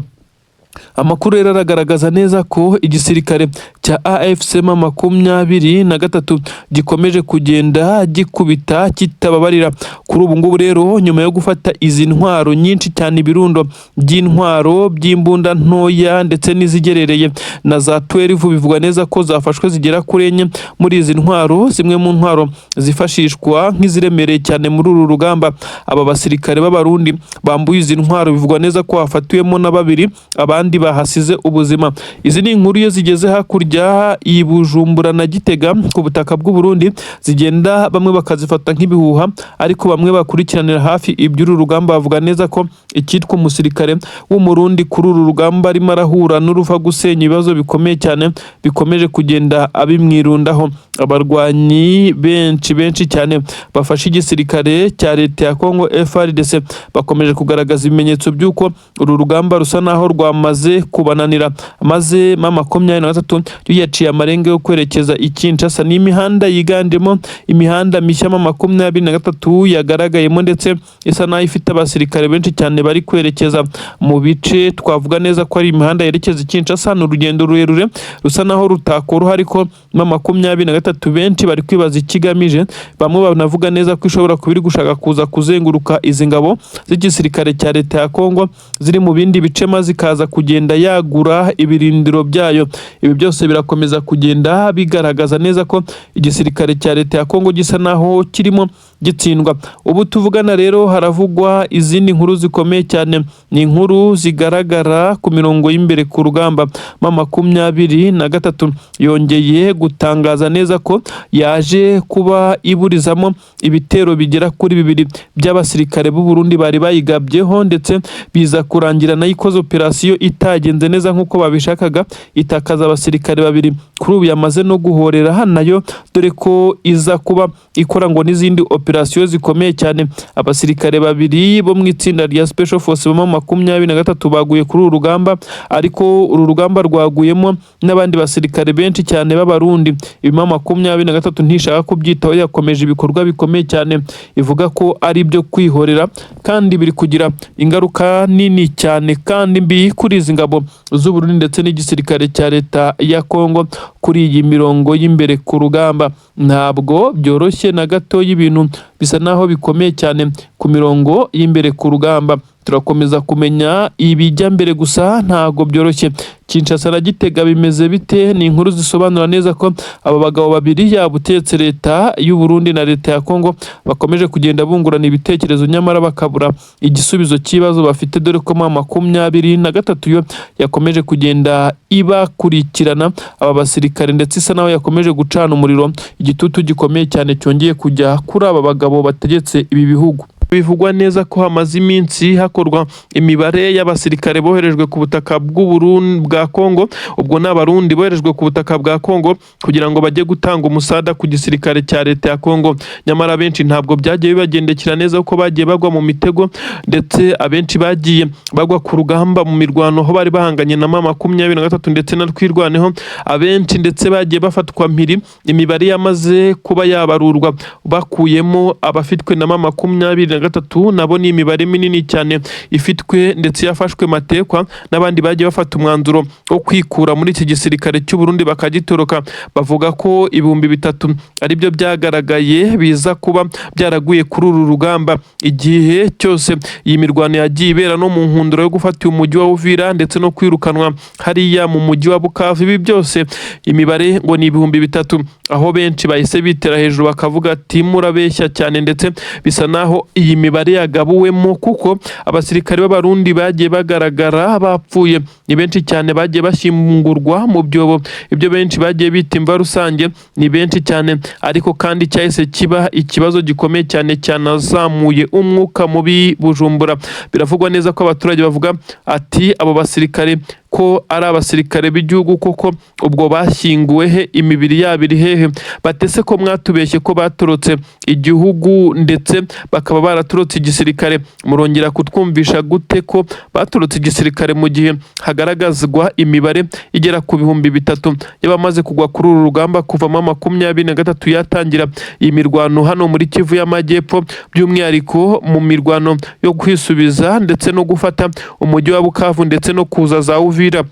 Amakuru rero aragaragaza neza ko igisirikare cya AFC M23 gikomeje kugenda gikubita kitababarira. Kuri ubu ngubu rero nyuma yo gufata izi ntwaro nyinshi cyane, ibirundo by'intwaro by'imbunda ntoya ndetse n'izigerereye na za 12, bivugwa neza ko zafashwe zigera kuri 4 muri izi ntwaro, zimwe mu ntwaro zifashishwa nk'iziremereye cyane muri uru rugamba. Aba basirikare b'abarundi bambuye izi ntwaro, bivugwa neza ko hafatiwemo na 2 abandi bahasize ubuzima. Izi ni inkuru iyo zigeze hakurya i Bujumbura na Gitega ku butaka bw'u Burundi zigenda bamwe bakazifata nk'ibihuha, ariko bamwe bakurikiranira hafi iby'uru rugamba bavuga neza ko icyitwa umusirikare w'umurundi kuri uru rugamba arimo arahura n'uruva gusenya ibibazo bikomeye cyane bikomeje kugenda abimwirundaho. Abarwanyi benshi cyane bafashe igisirikare cya leta ya Congo FARDC bakomeje kugaragaza ibimenyetso by'uko uru rugamba rusa naho rwamaze kubananira, maze M23 yaciye amarenge yo kwerekeza Kinshasa. N'imihanda yiganjemo imihanda mishya M23 yagaragayemo ndetse isa naho ifite abasirikare benshi cyane bari kwerekeza mu bice twavuga neza ko ari imihanda yerekeza Kinshasa. Ni urugendo rurerure rusa naho rutakoroha, ariko M23 benshi bari kwibaza ikigamije. Bamwe banavuga neza ko ishobora kubiri gushaka kuza kuzenguruka izi ngabo z'igisirikare cya leta ya Congo ziri mu bindi bice maze ikaza kugenda yagura ibirindiro byayo. Ibi byose birakomeza kugenda bigaragaza neza ko igisirikare cya leta ya Congo gisa naho kirimo gitsindwa. Ubu tuvugana rero haravugwa izindi nkuru zikomeye cyane, ni inkuru zigaragara ku mirongo y'imbere ku rugamba. M23 yongeye gutangaza neza ko yaje kuba iburizamo ibitero bigera kuri 2 by'abasirikare b'u Burundi bari bayigabyeho, ndetse biza kurangira nayo ikoze operasiyo itagenze neza nk'uko babishakaga, itakaza abasirikare 2. Kuri ubu yamaze no guhorera nayo, dore ko iza kuba ikora ngo n'izindi operasiyo zikomeye cyane. Abasirikare 2 bo mu itsinda rya Special Force M23 baguye kuri uru rugamba, ariko uru rugamba rwaguyemo n'abandi basirikare benshi cyane b'abarundi. M23 ntishaka kubyitaho, yakomeje ibikorwa bikomeye cyane, ivuga ko ari byo kwihorera kandi biri kugira ingaruka nini cyane kandi mbi kuri izi ngabo z'u Burundi ndetse n'igisirikare cya leta ya Congo kuri iyi mirongo y'imbere ku rugamba. Ntabwo byoroshye na gato, y'ibintu bisa naho bikomeye cyane ku mirongo y'imbere ku rugamba. turakomeza kumenya ibijya mbere gusa ntago byoroshye. Kinshasa na Gitega bimeze bite? Ni inkuru zisobanura neza ko aba bagabo babiri yabutetse leta y'u Burundi na leta ya Kongo bakomeje kugenda bungurana ibitekerezo nyamara bakabura igisubizo cy'ibibazo bafite, dore ko 23 yo yakomeje kugenda ibakurikirana aba basirikare, ndetse isa naho yakomeje gucana umuriro, igitutu gikomeye cyane cyongeye kujya kuri aba bagabo bategetse ibi bihugu. Bivugwa neza ko hamaze iminsi hakorwa imibare y'abasirikare boherejwe ku butaka bw'u Burundi bwa Kongo, ubwo n'abarundi boherejwe ku butaka bwa Kongo kugira ngo bajye gutanga umusada ku gisirikare cya leta ya Kongo. Nyamara benshi ntabwo byagiye bibagendekera neza uko bagiye bagwa mu mitego, ndetse abenshi bagiye bagwa ku rugamba mu mirwano aho bari bahanganye na 23 ndetse na Twirwaneho, abenshi ndetse bagiye bafatwa mpiri. Imibare yamaze kuba yabarurwa bakuyemo abafitwe na 23 nabo ni imibare minini cyane ifitwe ndetse yafashwe matekwa, n'abandi bagiye bafata umwanzuro wo kwikura muri iki gisirikare cy'u Burundi bakagitoroka. Bavuga ko 3,000 ari byo byagaragaye biza kuba byaraguye kuri uru rugamba. Igihe cyose iyi mirwano yagiye ibera no mu nkundura yo gufata umujyi wa Uvira ndetse no kwirukanwa hariya mu mujyi wa Bukavu, ibi byose imibare ngo ni 3,000, aho benshi bahise bitera hejuru bakavuga ati murabeshya cyane, ndetse bisa naho iyi mibare yagabuwemo kuko abasirikare b'abarundi bagiye bagaragara bapfuye ni benshi cyane, bagiye bashyingurwa mu byobo, ibyo benshi bagiye bita imva rusange ni benshi cyane. Ariko kandi cyahise kiba ikibazo gikomeye cyane cyanazamuye umwuka mubi Bujumbura. Biravugwa neza ko abaturage bavuga ati abo basirikare ko ari abasirikare b'igihugu koko, ubwo bashyinguwe he? Imibiri yabo iri hehe? Batese ko mwatubeshye ko batorotse igihugu ndetse bakaba baratorotse igisirikare, murongera kutwumvisha gute ko batorotse igisirikare mu gihe hagaragazwa imibare igera ku 3,000 y'abamaze kugwa kuri uru rugamba kuva 23 yatangira iyi mirwano hano muri Kivu y'Amajyepfo, by'umwihariko mu mirwano yo kwisubiza ndetse no gufata umujyi wa Bukavu ndetse no kuza za Uvira.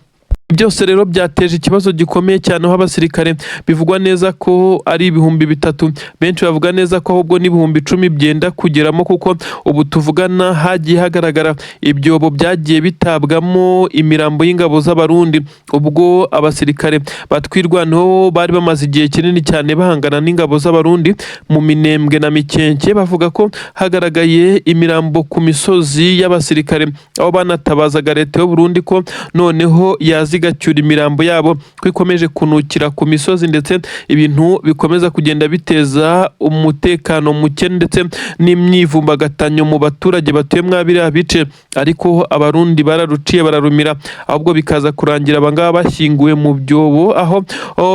Byose rero byateje ikibazo gikomeye cyane, aho abasirikare bivugwa neza ko ari 3,000, benshi bavuga neza ko ahubwo ni 10,000 byenda kugeramo, kuko ubu tuvugana hagiye hagaragara ibyobo byagiye bitabwamo imirambo y'ingabo z'abarundi, ubwo abasirikare batwirwanaho bari bamaze igihe kinini cyane bahangana n'ingabo z'abarundi mu Minembwe na Mikenke. Bavuga ko hagaragaye imirambo ku misozi y'abasirikare, aho banatabazaga leta y'u Burundi ko noneho igacyura imirambo yabo ko ikomeje kunukira ku misozi, ndetse ibintu bikomeza kugenda biteza umutekano muke ndetse n'imyivumbagatanyo mu baturage batuye mwabiriya bice. Ariko abarundi bararuciye bararumira, ahubwo bikaza kurangira abangaba bashyinguwe mu byobo, aho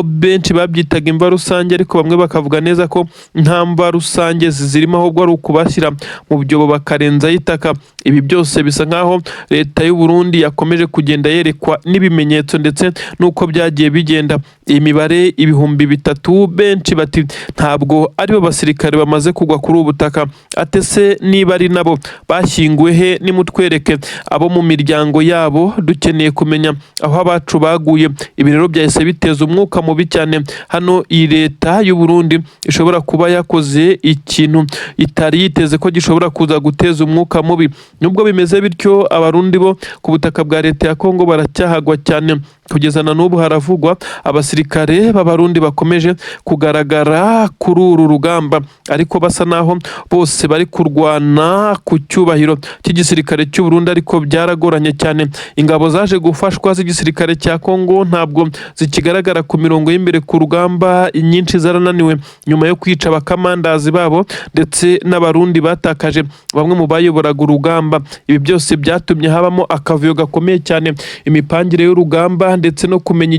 benshi babyitaga imva rusange, ariko bamwe bakavuga neza ko nta mva rusange zirimo, ahubwo ari ukubashyira mu byobo bakarenzaho itaka. Ibi byose bisa nkaho leta y'u Burundi yakomeje kugenda yerekwa n'ibimenyetso ndetse nuko byagiye bigenda. Iyi mibare 3,000, benshi bati ntabwo aribo basirikare bamaze kugwa kuri ubu butaka. Atese niba ari nabo bashyinguwe he? Nimutwereke abo mu miryango yabo, dukeneye kumenya aho abacu baguye. Ibi rero byahise biteza umwuka mubi cyane. Hano iyi leta y'u Burundi ishobora kuba yakoze ikintu itari yiteze ko gishobora kuza guteza umwuka mubi. Nubwo bimeze bityo, abarundi bo ku butaka bwa leta ya Kongo baracyahagwa cyane. Kugeza na n'ubu haravugwa abasirikare b'abarundi bakomeje kugaragara kuri uru rugamba, ariko basa naho bose bari kurwana ku cyubahiro cy'igisirikare cy'u Burundi, ariko byaragoranye cyane. Ingabo zaje gufashwa z'igisirikare cya Kongo ntabwo zikigaragara ku mirongo y'imbere ku rugamba, inyinshi zarananiwe nyuma yo kwica abakamandazi babo, ndetse n'abarundi batakaje bamwe mu bayoboraga urugamba. Ibi byose byatumye habamo akavuyo gakomeye cyane, imipangire y'urugamba ndetse no kumenya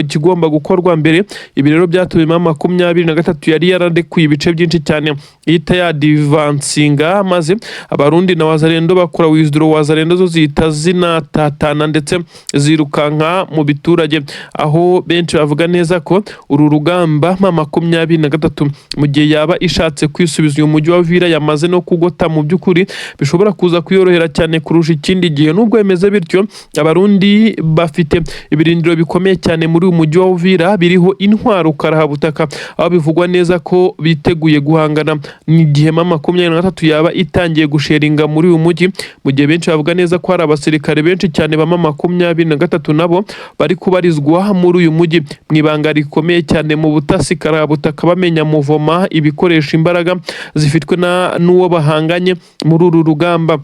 kigomba gukorwa mbere. Ibi rero byatumye 23 yari yarandekuye ibice byinshi cyane ihita yadivansinga, maze abarundi na wazalendo bakora withdraw. Wazalendo zo zihita zinatatana ndetse zirukanka mu biturage, aho benshi bavuga neza ko uru rugamba 23 mu gihe yaba ishatse kwisubiza uyu mujyi wa Uvira yamaze no kugota, mu by'ukuri bishobora kuza kuyorohera cyane kurusha ikindi gihe. Nubwo bimeze bityo, abarundi bafite bafite ibirindiro bikomeye cyane muri uyu mujyi wa Uvira biriho intwaro karahabutaka, aho bivugwa neza ko biteguye guhangana n'igihe M23 yaba itangiye gusheringa muri uyu mujyi, mu gihe benshi bavuga neza ko hari abasirikare benshi cyane ba M23 nabo bari kubarizwa muri uyu mujyi mu ibanga rikomeye cyane mu butasi karahabutaka, bamenya muvoma ibikoresha imbaraga zifitwe n'uwo bahanganye muri uru rugamba.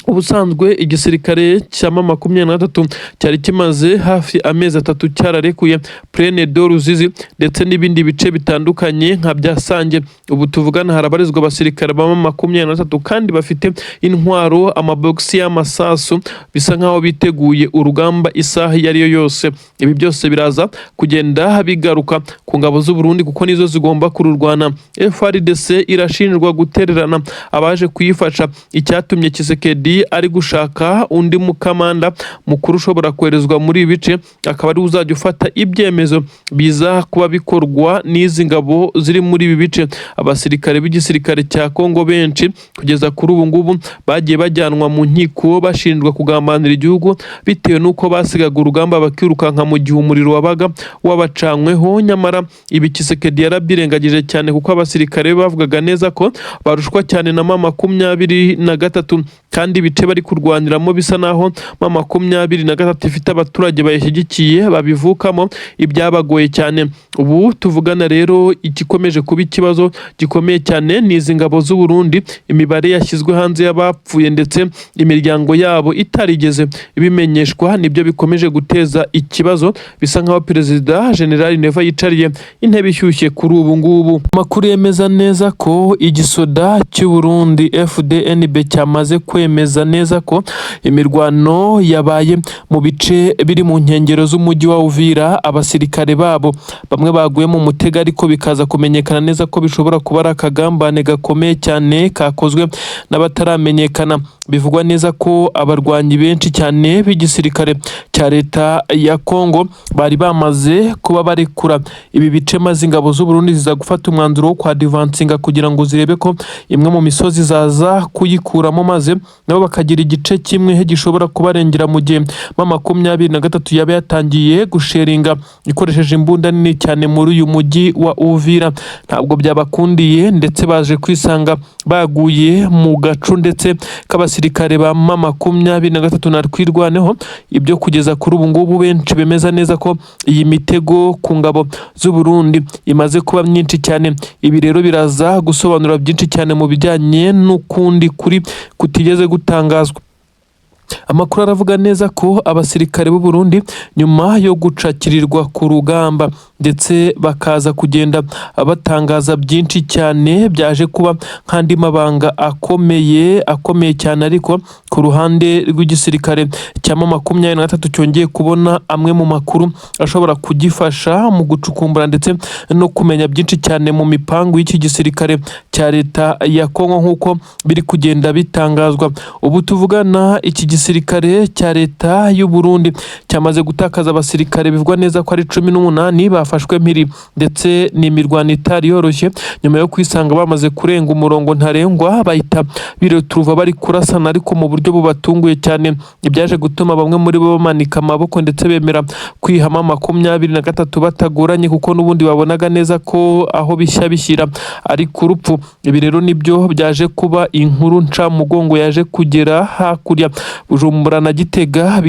Ubusanzwe igisirikare cya M23 cyari kimaze hafi amezi 3 cyararekuye Plaine de Ruzizi ndetse n'ibindi bice bitandukanye nka bya Sange. Ubu tuvugana harabarizwa abasirikare ba M23 kandi bafite intwaro, amaboxi y'amasasu, bisa nkaho biteguye urugamba isaha yari yo yose. Ibi byose biraza kugenda bigaruka ku ngabo z'u Burundi kuko nizo zigomba kururwana. FARDC irashinjwa gutererana abaje kuyifasha, icyatumye Kisekedi ari gushaka undi mukamanda mukuru ushobora koherezwa muri ibi bice, akaba ari uzajya ufata ibyemezo biza kuba bikorwa n'izi ngabo ziri muri ibi bice. Abasirikare b'igisirikare cya Kongo benshi kugeza kuri ubu ngubu bagiye bajyanwa mu nkiko bashinjwa kugambanira igihugu bitewe n'uko basigaga urugamba bakirukanka mu gihe umuriro wabaga wabacanyweho. Nyamara ibi Kisekedi yarabirengagije cyane kuko abasirikare bavugaga neza ko barushwa cyane na M23 kandi ibice bari kurwaniramo bisa naho M23 ifite abaturage bayishyigikiye babivukamo, ibyabagoye cyane. Ubu tuvugana rero igikomeje kuba ikibazo gikomeye cyane n'izi ngabo z'u Burundi, imibare yashyizwe hanze y'abapfuye ndetse imiryango yabo itarigeze ibimenyeshwa, nibyo bikomeje guteza ikibazo. Bisa nkaho Perezida General Neva yicariye intebe ishyushye kuri ubu ngubu. Amakuru yemeza neza ko igisoda cy'u Burundi FDNB cyamaze kwemeza neza ko imirwano yabaye mu bice biri mu nkengero z'umujyi wa Uvira. Abasirikare babo bamwe baguye mu mutego, ariko bikaza kumenyekana neza ko bishobora kuba ari akagambane gakomeye cyane kakozwe n'abataramenyekana. Bivugwa neza ko abarwanyi benshi cyane b'igisirikare cya leta ya Kongo bari bamaze kuba barekura ibi bice, maze ingabo z'u Burundi ziza gufata umwanzuro wo kwadivansinga kugira ngo zirebe ko imwe mu misozi zaza kuyikuramo, maze nabo bakagira igice kimwe gishobora kubarengera mu gihe M23 yaba yatangiye gusheringa ikoresheje imbunda nini cyane muri uyu mujyi wa Uvira. Ntabwo byabakundiye ndetse baje kwisanga baguye mu gacu ndetse k'abasirikare ba M23 na twirwaneho. Ibyo kugeza kuri ubu ngubu benshi bemeza neza ko iyi mitego ku ngabo z'u Burundi imaze kuba myinshi cyane. Ibi rero biraza gusobanura byinshi cyane mu bijyanye n'ukundi kuri kutigeze gutangazwa. Amakuru aravuga neza ko abasirikare b'u Burundi nyuma yo gucakirirwa ku rugamba ndetse bakaza kugenda batangaza byinshi cyane byaje kuba nk'andi mabanga akomeye cyane, ariko ku ruhande rw'igisirikare cya M23 cyongeye kubona amwe mu makuru ashobora kugifasha mu gucukumbura ndetse no kumenya byinshi cyane mu mipangu y'iki gisirikare cya leta ya Kongo nk'uko biri kugenda bitangazwa. Ubu tuvugana iki gisirikare cya leta y'u Burundi cyamaze gutakaza abasirikare bivugwa neza ko ari 18 bafashwe mpiri, ndetse n'imirwano itari yoroshye nyuma yo kwisanga bamaze kurenga umurongo ntarengwa, bahita bireturuva bari kurasana ariko mu buryo bubatunguye cyane. Ibyaje gutuma bamwe muri bo bamanika amaboko ndetse bemera kwihama M23 batagoranye, kuko n'ubundi babonaga neza ko aho bishya bishyira ari ku rupfu. Ibi rero nibyo byaje kuba inkuru nca mugongo yaje kugera hakurya Bujumbura na Gitega.